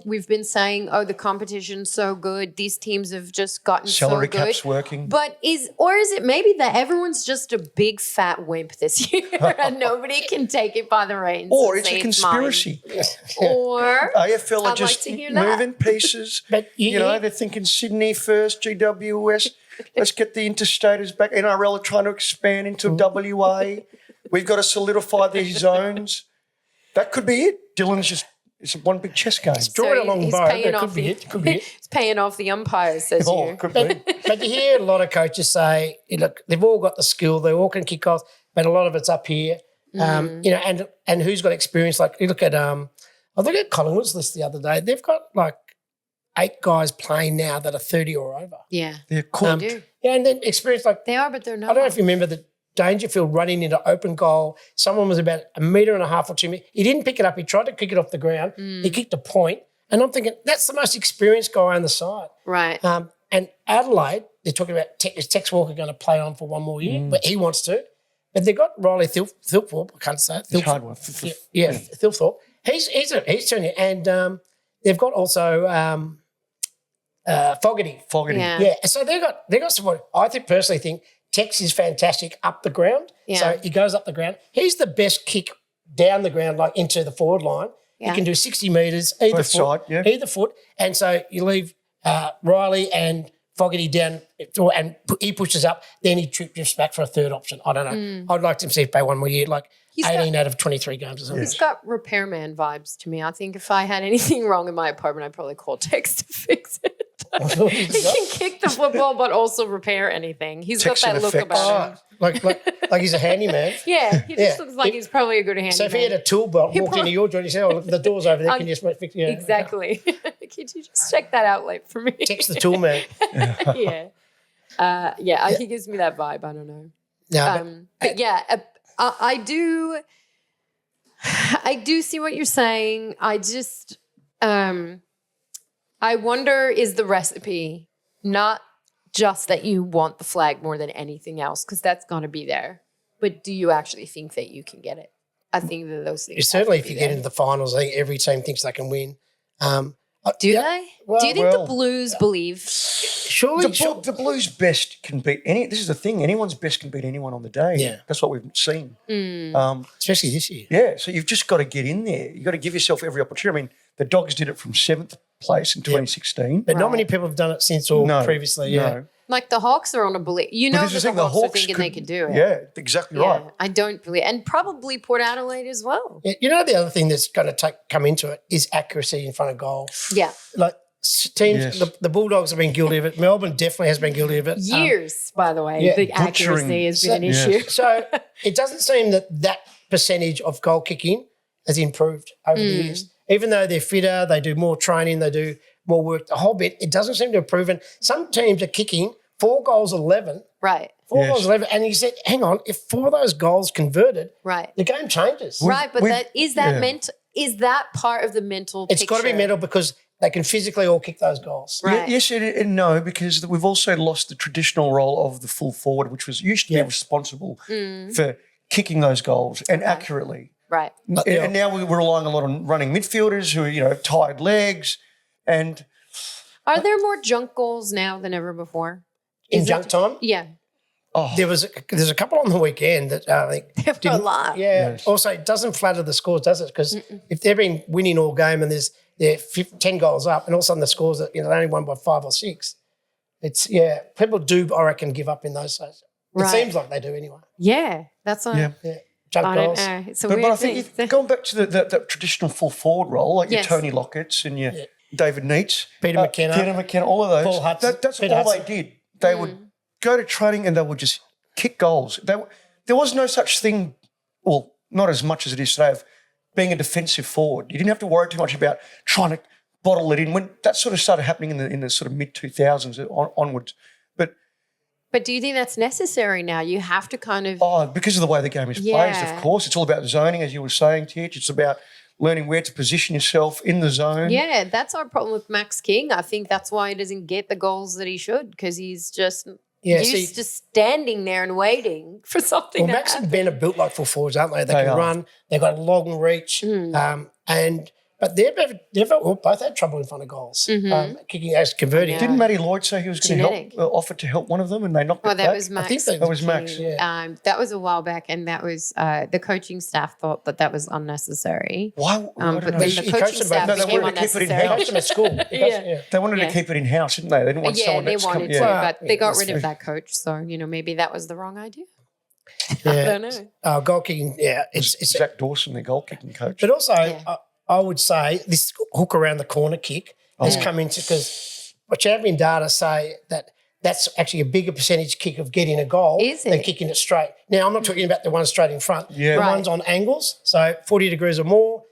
we've been saying, the competition's so good. These teams have just gotten Salary so good. cap's working. But is it maybe that everyone's just a big fat wimp this year and nobody can take it by the reins? Or and it's say a conspiracy. Mine. Or AFL are I'd just like to hear that. moving pieces. But they're thinking Sydney first, GWS. Let's get the interstaters back. NRL are trying to expand into WA. We've got to solidify these zones. That could be it. Dylan's it's one big chess game. Draw it along he's bow. paying That off could be it. Could be it. It's paying off the umpires, says you. Could be. But you hear a lot of coaches say, look, they've all got the skill, they all can kick off, but a lot of it's up here. And who's got experience? Like you look at I looked at Collingwood's list the other day. They've got like 8 guys playing now that are 30 or over. Yeah. They're cool. They do. Yeah, and then experience like They are, but they're I not. don't know if you remember the Dangerfield running into open goal. Someone was about 1.5 meters or 2 meters. He didn't pick it up. He tried to kick it off the ground. He kicked a point. And I'm thinking, that's the most experienced guy on the side. Right. And Adelaide, they're talking about is Tex Walker going to play on for one more year? But he wants to. But they've got Riley Thilthorpe. I can't say it. It's a hard one. Thilthorpe. He's turning it. And they've got also Fogarty. Yeah. Yeah. So they've got support. I personally think Tex is fantastic up the ground. Yeah. So he goes up the ground. He's the best kick down the ground, like into the forward line. Yeah. He can do 60 metres either Both foot. side, yeah. Either foot. And so you leave Riley and Fogarty down and he pushes up, then he drifts back for a third option. I don't know. I'd like to see him play one more year, like He's 18 out of 23 games or something. He's got repairman vibes to me. I think if I had anything wrong in my apartment, I'd probably call Tex to fix it. He can kick the football, but also repair anything. He's Tex got that and look effects. about him. Like he's a handyman. Yeah, he just Yeah. looks like he's probably a good handyman. So if he had a tool belt, walked into your joint, you say, look, the door's over there, can you just fix it? Exactly. Could you just check that outlet for me? Text the tool man. Yeah. He gives me that vibe. I don't know. No, But yeah, I do see what you're saying. I just, I wonder, is the recipe not just that you want the flag more than anything else? Because that's going to be there. But do you actually think that you can get it? I think that those things. certainly, if you get into the finals, I think every team thinks they can win. Do they? Well, do you think the Blues believe? Surely, The Blues best can beat any. This is the thing. Anyone's best can beat anyone on the day. Yeah. That's what we've seen. especially this year. Yeah, so you've just got to get in there. You've got to give yourself every opportunity. I mean, the Dogs did it from 7th place in 2016. But not many people have done it since or previously. Yeah. No. Like the Hawks are on a belief. You know that the Hawks are thinking they could do it. Yeah, exactly right. I don't believe, and probably Port Adelaide as well. Yeah, you know, the other thing that's going to come into it is accuracy in front of goal. Yeah. Like teams, Yes. the Bulldogs have been guilty of it. Melbourne definitely has been guilty of it. Years, by the way, yeah, the accuracy has been an issue. So it doesn't seem that percentage of goal kicking has improved over the years. Even though they're fitter, they do more training, they do more work, the whole bit, it doesn't seem to have proven. Some teams are kicking 4 goals 11. Right. 4 goals 11. And you said, hang on, if 4 of those goals converted, Right. the game changes. Right, but is that part of the mental It's picture? got to be mental because they can physically all kick those goals. Right. Yes and no, because we've also lost the traditional role of the full forward, which used to be responsible for kicking those goals and accurately. Right. And now we're relying a lot on running midfielders who have tired legs. And Are there more junk goals now than ever before? In junk time, Yeah. there's a couple on the weekend that I think There were a lot. Yeah. Yes. Also, it doesn't flatter the scores, does it? Because if they've been winning all game and they're 10 goals up, and all of a sudden the scores are they only won by 5 or 6. It's people do, I reckon, give up in those days. It Right. seems like they do anyway. Yeah. That's what Yeah. Yeah, junk I don't goals. know. It's a but weird I think thing. going back to the traditional full forward role, like Yes. your Tony Lockett's and your David Neitz, Peter McKenna. all of those. Paul Hudson, That's Peter all Hudson. they did. They would go to training and they would just kick goals. There was no such thing, well, not as much as it is today, of being a defensive forward. You didn't have to worry too much about trying to bottle it in. When that sort of started happening in the sort of mid-2000s onwards. But do you think that's necessary now? You have to kind of Because of the way the game is played, Yeah. of course. It's all about zoning, as you were saying, Titch. It's about learning where to position yourself in the zone. Yeah, that's our problem with Max King. I think that's why he doesn't get the goals that he should, because he's just used to standing there and waiting for something Well, to Max happen. and Ben are built like full forwards, aren't they? They They can are. run. They've got a long reach. But they've both had trouble in front of goals, kicking as converting. Yeah. Didn't Matty Lloyd say he was going to Genetic. help, offer to help one of them, and they knocked Well, it that back? was Max. I think That was Max. Yeah. That was a while back, and that was the coaching staff thought that was unnecessary. Why? I But don't know. then the He coaching coached them staff both. No, they became wanted to keep it unnecessary. in-house. Coached them at school. Yeah. They wanted Yeah. to keep it in-house, didn't they? They didn't want Yeah, someone they else wanted come. to, Yeah. but they got that's rid fair. of that coach. So, maybe that was the wrong idea. Yeah. I don't know. Goal kicking, it's Zach Dawson, their goal kicking coach. But also, Yeah. I would say this hook around the corner kick has come into, because champion data say that's actually a bigger percentage kick of getting a goal Is than it? kicking it straight. Now, I'm not talking about the one straight in front. Yeah. The Right. ones on angles, so 40 degrees or more,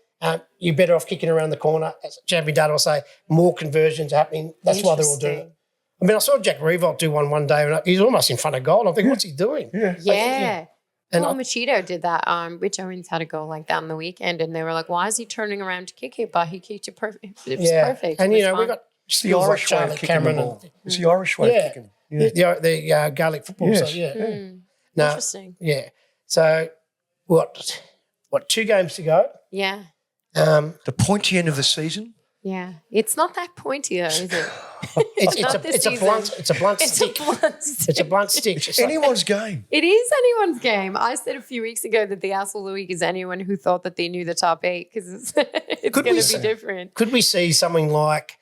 you're better off kicking around the corner. As champion data will say, more conversions happening. That's why they're all doing it. Interesting. I mean, I saw Jack Revolt do one day, and he's almost in front of goal. I'm thinking, what's he doing? Yeah. Yeah. And Paul Machito did that. Rich Owens had a goal like that on the weekend, and they were like, "Why is he turning around to kick it?" But he kicked it perfect. It was perfect. And It was we fun. got It's the skills like Irish way of Charlotte kicking the Cameron ball. and It's the Irish way Yeah. of kicking. Yeah. the Gaelic football. Yes. So, yeah. Mm. No, Interesting. yeah. So what 2 games to go? Yeah. The pointy end of the season. Yeah. It's not that pointy though, is it? It's Not a this season. blunt it's a blunt It's stick. a blunt stick. It's a blunt stick. It's like- Anyone's game. It is anyone's game. I said a few weeks ago that the Asshole of the Week is anyone who thought that they knew the top 8 because it's Could going we to be say- different. Could we see something like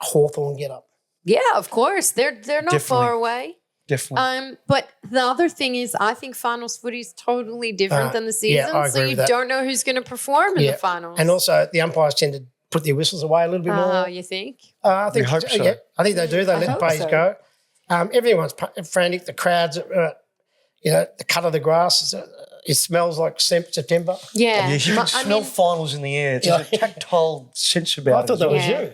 Hawthorn get up? Yeah, of course. They're not far Definitely. away. Definitely. But the other thing is, I think finals footy is totally different than the yeah, season. I So agree you with that. don't know who's going to perform in the finals. And also the umpires tend to put their whistles away a little bit more. Oh, you think? I think We hope so. Yeah, I think they do. They I let the hope players so. go. Everyone's frantic. The crowds, the cut of the grass, it smells like September. Yeah. Yes, you can smell finals in the air. There's a tactile sense about it. I thought that was you.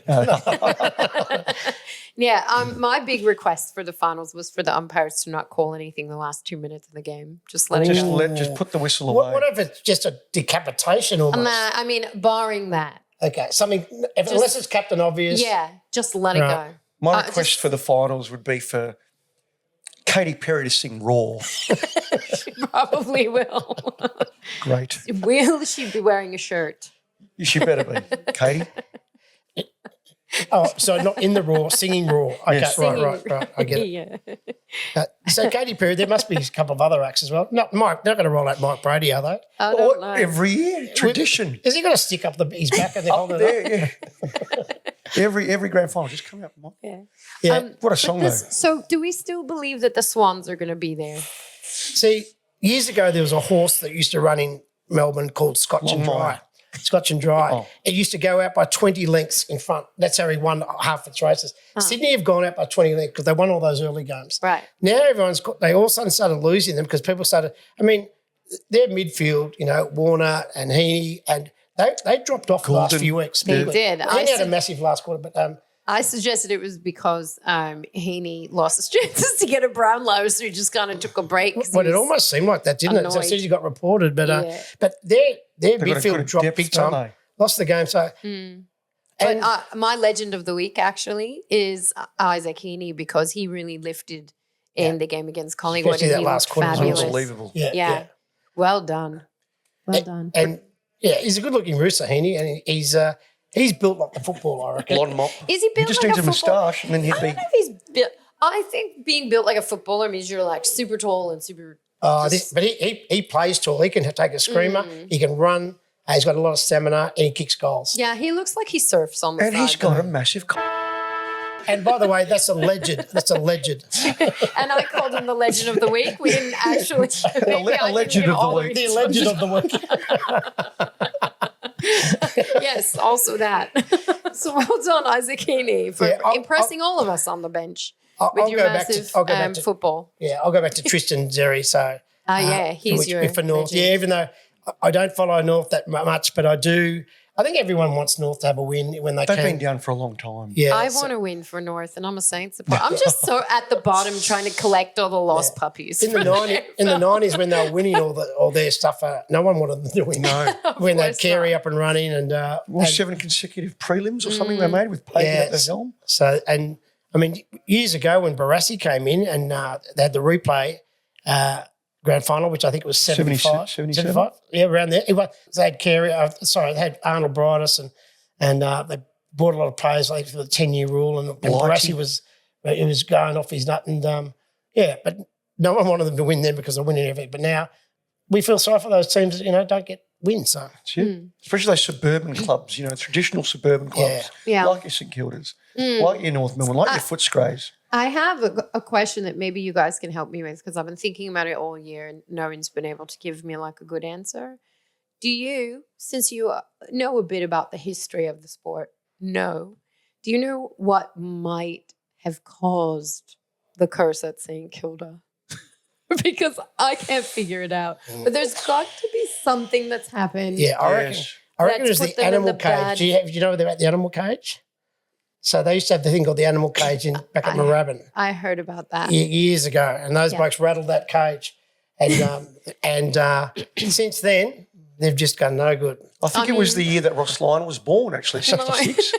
Yeah, my big request for the finals was for the umpires to not call anything the last 2 minutes of the game. Just let it go. Just put the whistle away. What if it's just a decapitation almost? Nah, I mean, barring that. Okay, something, unless it's captain obvious. Yeah, just let it go. My request for the finals would be for Katy Perry to sing Raw. She probably will. Great. Will she be wearing a shirt? She better be, Katy. Oh, so not in the Raw, singing Raw. Okay, Yes. right. I get it. Yeah. So Katy Perry, there must be a couple of other acts as well. Not Mike. They're not going to roll out Mike Brady, are they? I don't know. Every year, tradition. Is he going to stick up his back and hold it There, yeah. Every grand final, just come out, Mike. Yeah. Yeah. What a song, though. So do we still believe that the Swans are going to be there? See, years ago there was a horse that used to run in Melbourne called Scotch and Dry. Scotch and Dry. Oh. It used to go out by 20 lengths in front. That's how he won half its races. Sydney have gone out by 20 lengths because they won all those early games. Right. Now they all of a sudden started losing them because people started, their midfield, Warner and Heeney, and they dropped off the last few weeks. They did. Heeney had a massive last quarter, but I suggested it was because Heeney lost his chances to get a Brownlow, so he just kind of took a break. Well, it almost seemed like that, didn't it? So as soon as you got reported, but their midfield dropped big time, lost the game. So, and my legend of the week actually is Isaac Heeney because he really lifted in the game against Collingwood. Especially and that he last looked quarter was fabulous. Unbelievable. Yeah. Well done. Well done. And he's a good-looking rooster, Heeney, and he's built like the football, I reckon. Blonde mop. Is he built He just like needs a a football? moustache and then he'd I be... don't know if he's built. I think being built like a footballer means you're like super tall and super. But he plays tall. He can take a screamer. He can run. He's got a lot of stamina and he kicks goals. Yeah, he looks like he surfs on the side. And he's got a massive... And by the way, that's a legend. That's a legend. And I called him the legend of the week. We didn't actually. A legend of the week. The legend of the week. Yes, also that. So well done, Isaac Heaney, for impressing all of us on the bench with your massive football. Yeah, I'll go back to Tristan Zeri. So, he's your for North. legend. Yeah, even though I don't follow North that much, but I do. I think everyone wants North to have a win when they They've can. been down for a long time. Yeah, I want to win for North, and I'm a Saints supporter. I'm just so at the bottom trying to collect all the lost puppies. In the 90s when they were winning all their stuff, no one wanted them to win. No. When they'd Carey up and running and 7 consecutive prelims or something they made with Pagan at the helm. So, and I mean, years ago when Barassi came in and they had the replay grand final, which I think it was 75. 77? Yeah, around there. They had Carey, they had Arnold Brightus and they bought a lot of players like for the 10-year rule and Barassi was going off his nut and but no one wanted them to win then because they're winning everything. But now we feel sorry for those teams that, don't get wins. So. Especially those suburban clubs, traditional suburban clubs, like your St Kildas, like your North Melbourne, like your Footscrays. I have a question that maybe you guys can help me with because I've been thinking about it all year and no one's been able to give me like a good answer. Do you, since you know a bit about the history of the sport, do you know what might have caused the curse at St Kilda? Because I can't figure it out. But there's got to be something that's happened. Yeah, I reckon it was the animal cage. Do you know about the animal cage? So they used to have the thing called the animal cage back at Moorabbin. I heard about that. Years ago. And those blokes rattled that cage. And since then, they've just gone no good. I think it was the year that Ross Lyon was born, actually, 66.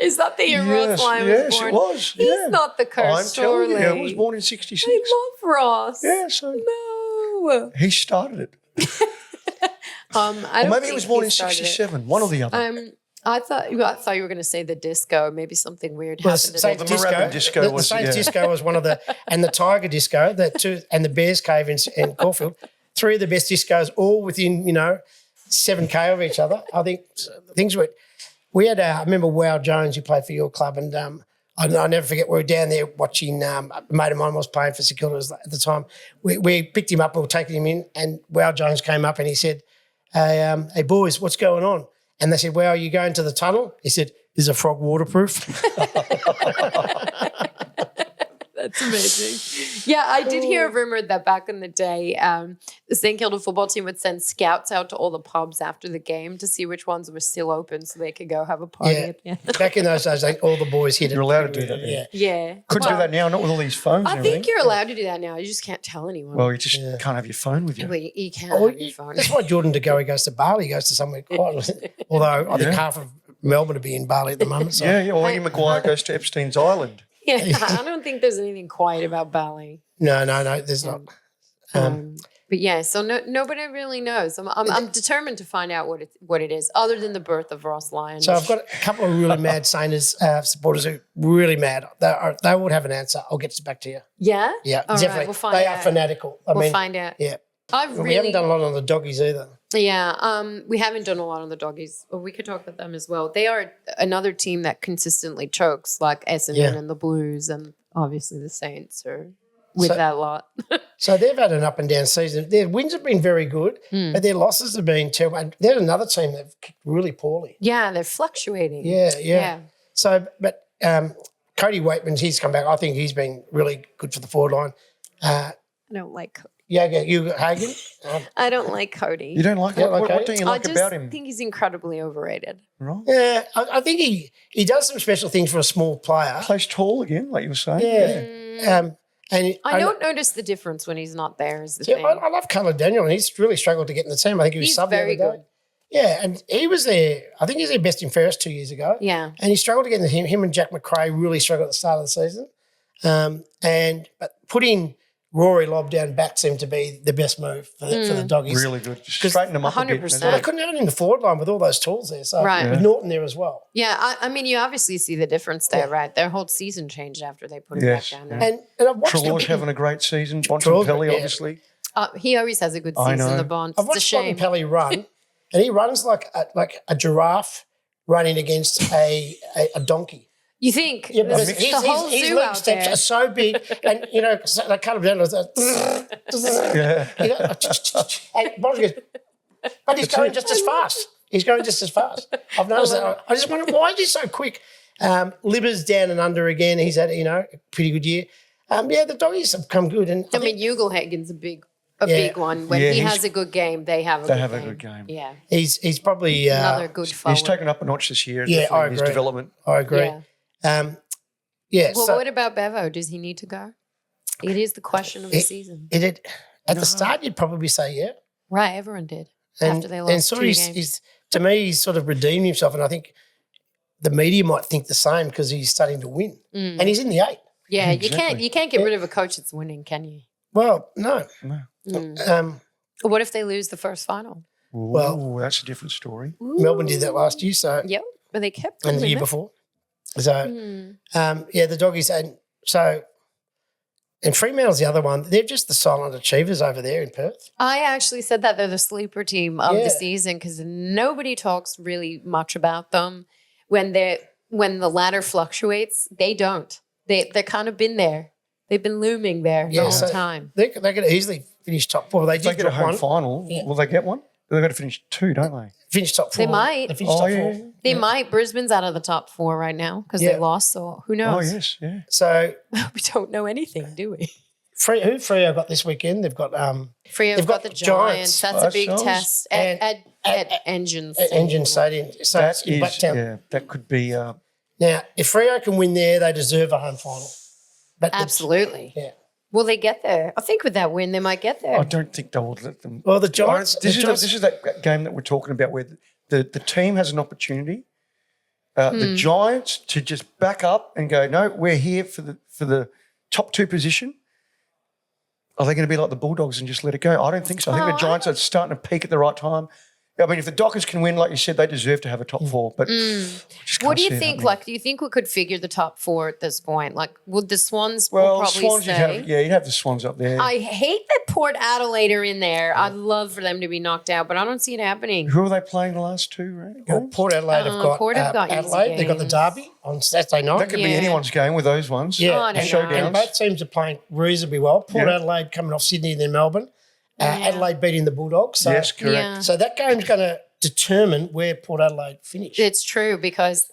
Is that the year Ross Lyon was born? Yes, it was. He's not the curse, surely. I'm telling you, he was born in 66. I love Ross. Yeah, so no. He started it. I don't maybe he was born in 67, one or the other. I thought you were going to say the disco. Maybe something weird happened. The Moorabbin disco the Saints disco was one of the, and the Tiger disco, and the Bears cave in Caulfield. 3 of the best discos, all within 7K of each other. I think things were. We had I remember Wow Jones, who played for your club, and I'll never forget. We were down there watching. A mate of mine was playing for St Kilda at the time. We picked him up, we were taking him in, and Wow Jones came up and he said, "Hey boys, what's going on?" And they said, "Well, are you going to the tunnel?" He said, "Is a frog waterproof?" That's amazing. Yeah, I did hear a rumor that back in the day, the St Kilda football team would send scouts out to all the pubs after the game to see which ones were still open so they could go have a party at the end. Back in those days, all the boys hit it. You're allowed to do that. Yeah. Yeah. Couldn't do that now, not with all these phones. I and think everything. you're allowed to do that now. You just can't tell anyone. Well, you just can't have your phone with you. Well, you can't Oh, have your phone. that's why Jordan De Goey goes to Bali. He goes to somewhere quiet. Although I think half of Melbourne would be in Bali at the moment. So. Yeah. Or Ian Maguire goes to Epstein's Island. Yeah, I don't think there's anything quiet about Bali. No, there's not. But yeah, so nobody really knows. I'm determined to find out what it is, other than the birth of Ross Lyon. So I've got a couple of really mad Sainers supporters who are really mad. They would have an answer. I'll get back to you. Yeah? Yeah, All right, definitely. we'll find they out. are fanatical. We'll find out. Yeah. We We haven't done a lot on the doggies either. Yeah, we haven't done a lot on the doggies. Well, we could talk about them as well. They are another team that consistently chokes, like Essendon and the Blues, and obviously the Saints are with that lot. So they've had an up and down season. Their wins have been very good, but their losses have been terrible. And they're another team that have kicked really poorly. Yeah, they're fluctuating. Yeah. So, but Cody Waitman, he's come back. I think he's been really good for the forward line. I don't like Cody. Hugo Hagen. I don't like Cody. You don't like it? What do you like about him? I think he's incredibly overrated. Right. Yeah, I think he does some special things for a small player. Plays tall again, like you were saying. Yeah. And I don't notice the difference when he's not there is the Yeah, thing. I love Cullen Daniel, and he's really struggled to get in the team. I think he was He's subbed the very other day. good. Yeah, and he was there. I think he was their best in Ferris 2 years ago. Yeah. And he struggled to get in the team. Him and Jack McRae really struggled at the start of the season. But putting Rory Lobb down back seemed to be the best move for the doggies. Really good. Just straighten them up a bit. 100%. Well, they couldn't have it in the forward line with all those tools there. So Right. with Norton there as well. Yeah, I mean, you obviously see the difference there, right? Their whole season changed after they put him Yes, back down there. And I've watched Trelaw's him. having a great season. Trelaw, Bontempelli, yeah. obviously. He always has a good I season, know. the Bond. I've It's a watched shame. Bontempelli run, and he runs like a giraffe running against a donkey. You think? Yeah, There's because the whole his zoo leg out steps there. are so big, and so they cut him down. Yeah. And Bonds goes, but he's going just as fast. He's going just as fast. I've noticed that. I just wonder why is he so quick. Libber's down and under again. He's had a pretty good year. The doggies have come good, and I mean, Ugelhagen's a big one. When Yeah, he he's- has a good game, they have a good game. Yeah, he's probably another good forward. He's taken up a notch this year. Yeah, definitely I in his agree. development. I agree. Yeah. Well, So what about Bevo? Does he need to go? It is the question of the season. at the start, you'd probably say yeah. Right, everyone did And, after they and lost sort 2 of games. he's to me, he's sort of redeemed himself, and I think the media might think the same because he's starting to win, and he's in the 8. Yeah, Exactly. you can't get rid of a coach that's winning, can you? Well, no. What if they lose the first final? Well, that's a different story. Melbourne did that last year, so Yep, but they kept and the doing year it. before. So, the doggies and Fremantle's the other one. They're just the silent achievers over there in Perth. I actually said that they're the sleeper team of Yeah. the season because nobody talks really much about them. When the ladder fluctuates, they don't. They're kind of been there. They've been looming there the whole time. They could easily finish top 4. They If they did get a drop home one. final, will they get one? They've got to finish 2, don't they? Finish top 4. They might. They finished top 4. They might. Brisbane's out of the top 4 right now because Yeah. they lost. So who Oh, knows? yes, yeah. So We don't know anything, do we? who Freo got this weekend? They've got Freo They've got got the Giants. Giants. That's Oh, a big that test sounds- at Engine Engine Stadium. So That it's in is, Blacktown. that could be, Now, if Freo can win there, they deserve a home final. But Absolutely. Yeah. Will they get there? I think with that win, they might get there. I don't think they will let them. Well, the Giants. This the Giants- is that game that we're talking about where the team has an opportunity. The Giants to just back up and go, no, we're here for the top 2 position. Are they going to be like the Bulldogs and just let it go? I don't think so. I think the Giants are starting to peak at the right time. I mean, if the Dockers can win, like you said, they deserve to have a top 4. But just What can't do you see it think? happening. Like, do you think we could figure the top 4 at this point? Like, would the Swans will Well, probably Swans, stay? you'd have the Swans up there. I hate that Port Adelaide are in there. I'd love for them to be knocked out, but I don't see it happening. Who are they playing the last 2 games? Well, Port Adelaide have got, Port have got easy Adelaide. They've got the games. derby on Saturday night. That could be Yeah. anyone's game with those ones. Yeah, Oh, I don't and, know. and both teams are playing reasonably well. Port Yeah. Adelaide coming off Sydney and then Melbourne. Adelaide beating the Bulldogs. So, Yes, correct. Yeah. so that game's going to determine where Port Adelaide finish. It's true because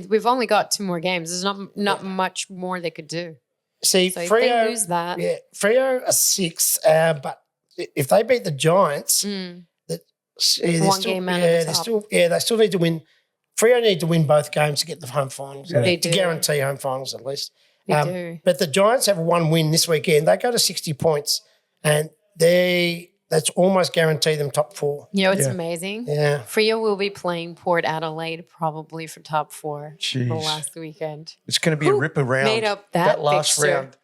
we've only got 2 more games. There's not much more they could do. See, So if Freo, they lose that, Freo are 6, but if they beat the Giants, One game out of the top. they still need to win. Freo need to win both games to get the home finals. They to do. guarantee home finals at least. They do. But the Giants have one win this weekend. They go to 60 points, and that's almost guarantee them top 4. You know, it's amazing. Yeah. Freo will be playing Port Adelaide probably for top 4 the Jeez. last weekend. It's going to be a ripper round. made up that last fixture? round.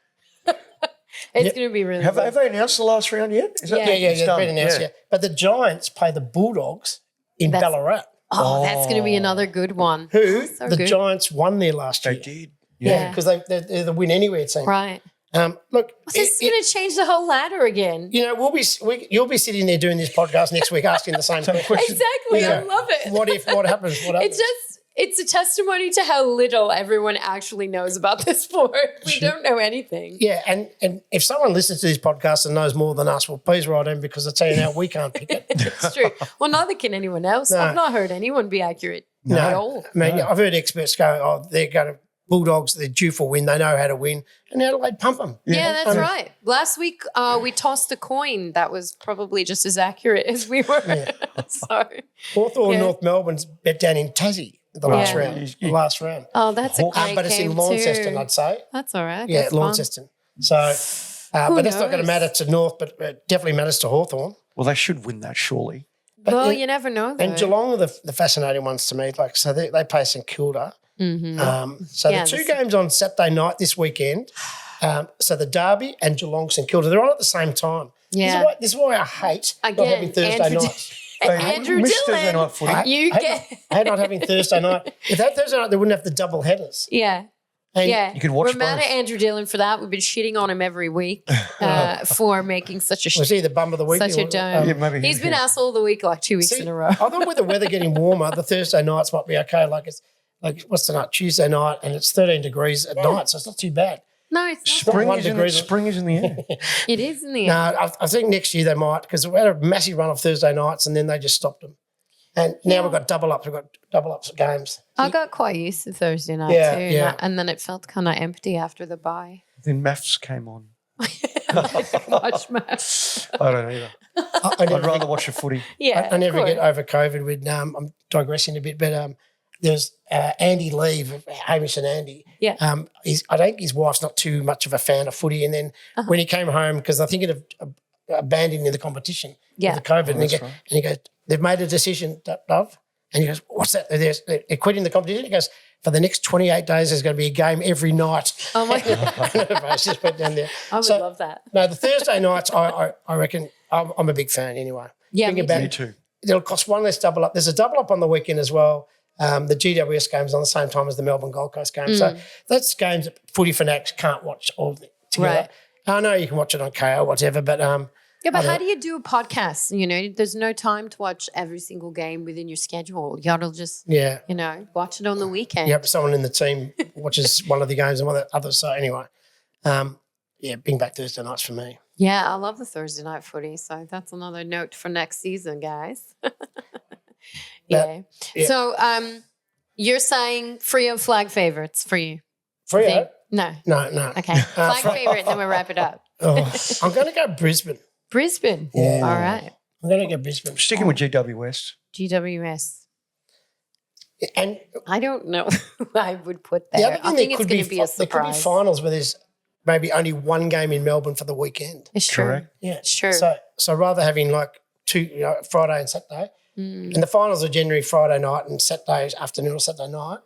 It's going to be really Have good. they announced the last round yet? Is Yeah. It's done? been announced, yeah. But the Giants play the Bulldogs in That's- Ballarat, Oh, that's going to be another good one. who So the good. Giants won there last They year. did. Yeah. Because they're the win anywhere team. Right. Look, This is going to change the whole ladder again. you know, you'll be sitting there doing this podcast next week asking the same question. Exactly. I Yeah. love it. What happens? What happens? It's a testimony to how little everyone actually knows about this sport. We don't know anything. Yeah, and if someone listens to this podcast and knows more than us, well, please write in because I tell you now, we can't pick it. It's true. Well, neither can anyone else. No. I've not heard anyone be accurate at all. I mean, I've heard experts go, oh, they're going to Bulldogs, they're due for a win, they know how to win, and Adelaide pump them. Yeah, that's right. Last week we tossed a coin that was probably just as accurate as we were. So, Hawthorn, Yeah. North Melbourne's bet down in Tassie the last Yeah. round. The last round. oh, that's a great But it's game in Launceston, too. I'd say. That's all right. Yeah, That's fun. Launceston. So, but that's not going to knows? matter to North, but it definitely matters to Hawthorn. Well, they should win that, surely. Well, you never know. Though. And Geelong are the fascinating ones to me. Like, so they play St Kilda. So Yeah, the two games on Saturday night this weekend. So the Derby and Geelong St Kilda, they're on at the same time. Yeah. This is why I hate not Again, having Thursday Andrew night. Andrew Missed Thursday Dillon, night footy. you I get hate not having Thursday night. If they had Thursday night, they wouldn't have the double headers. yeah. And Yeah, you could watch We're mad both. at Andrew Dillon for that. We've been shitting on him every week for making such a Was he the bum of the week? such a dome. Yeah, maybe He's he- been asshole of the week like 2 weeks See, in a row. I thought with the weather getting warmer, the Thursday nights might be okay. Like it's like what's the night? Tuesday night, and it's 13 degrees at night, so it's not too bad. No, it's not. Spring One is, in the, degree. spring is in the air. It is in the No, end. I think next year they might because we had a massive run of Thursday nights, and then they just stopped them. And now we've got double ups. We've got double ups of games. I got quite used to Thursday night Yeah, too, yeah. and then it felt kind of empty after the bye. Then maths came on. Watch match. I don't either. I I'd never, rather watch a footy. Yeah, I never of get course. over COVID. With I'm digressing a bit, but there's Andy Lee, Hamish and Andy. Yeah. I think his wife's not too much of a fan of footy, and then when he came home, because I think it abandoning the competition Yeah. with the COVID, and, that's and he goes, they've made a decision, Dove, and he goes, what's that? They're quitting the competition. He goes, for the next 28 days, there's going to be a game every night. Oh my god, I just went down there. I would love that. No, the Thursday nights, I reckon, I'm a big fan anyway. Yeah, Think me about too. Me too. It'll cost one less double up. There's a double up on the weekend as well. The GWS game's on the same time as the Melbourne Gold Coast game. So that's games that footy fanatics can't watch all together. Right. I know you can watch it on KO or whatever, but Yeah, but how do you do a podcast? You know, there's no time to watch every single game within your schedule. You gotta just, yeah. you know, watch it on the weekend. Yep, someone in the team watches one of the games and one of the others. So anyway, bring back Thursday nights for me. Yeah, I love the Thursday night footy. So that's another note for next season, guys. Yeah. yeah. So you're saying Freo flag favourites for you? Freo? Think? No. No. Okay. Flag favourite, then we'll wrap it up. Oh, I'm going to go Brisbane. Brisbane. Yeah. All right. I'm going to go Brisbane. Sticking with GWS. GWS. And I don't know who I would put the there. other I thing think there it's could going be to be a there could be surprise. finals where there's maybe only one game in Melbourne for the weekend. It's true. Correct. Yeah, Sure. So rather having like two, Friday and Saturday, and the finals are generally Friday night and Saturday afternoon or Saturday night.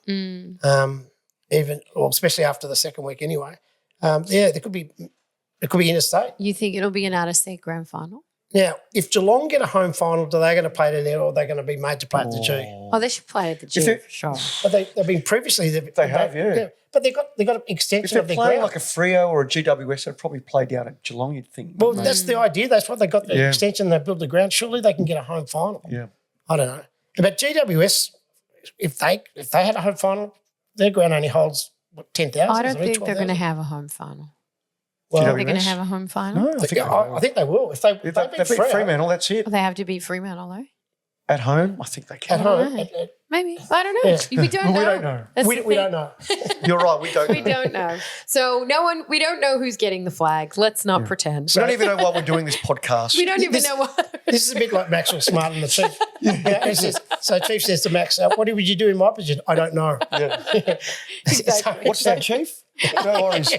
Especially after the second week anyway. It could be interstate. You think it'll be an out-of-state grand final? Now, if Geelong get a home final, are they going to play it in there or are they going to be made to play at the G? Oh, they should play at the G they- for sure. But they've been previously. They have, yeah. But they've got an If extension they're of their playing ground. like a Freo or a GWS, they'd probably play down at Geelong, you'd think. Well, that's the idea. That's what they got the Yeah. extension. They built the ground. Surely they can get a home final. Yeah. I don't know. But GWS, if they had a home final, their ground only holds 10,000. I don't think they're going to have a home final. Well, GWS? They're going to have a home final? No, I think I think they will. If they If beat they beat Freo Fremantle, that's it. They have to beat Fremantle, though. At home, I think they can. at home, Right. Maybe. I don't know. Yeah. We don't know. We don't know. That's We the don't thing. know. You're right. We don't. We don't know. So we don't know who's getting the flag. Let's not pretend. We don't even know why we're doing this podcast. We don't even know what. This is a bit like Maxwell Smart and the Chief. Yeah, he says, so Chief says to Max, what would you do in my position? I don't know. Exactly. What's that, Chief? No worries.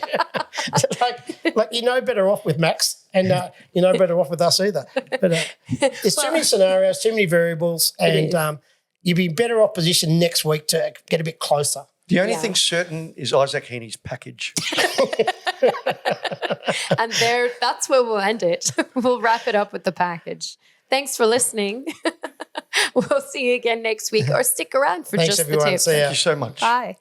like you know better off with Max and you know better off with us either. But there's too many scenarios, too many variables, and you'd be better off positioned next week to get a bit closer. The only thing certain is Isaac Heeney's package. And that's where we'll end it. We'll wrap it up with the package. Thanks for listening. We'll see you again next week, or stick around for Thanks, just everyone. the tips. See ya. Thank you so much. Bye.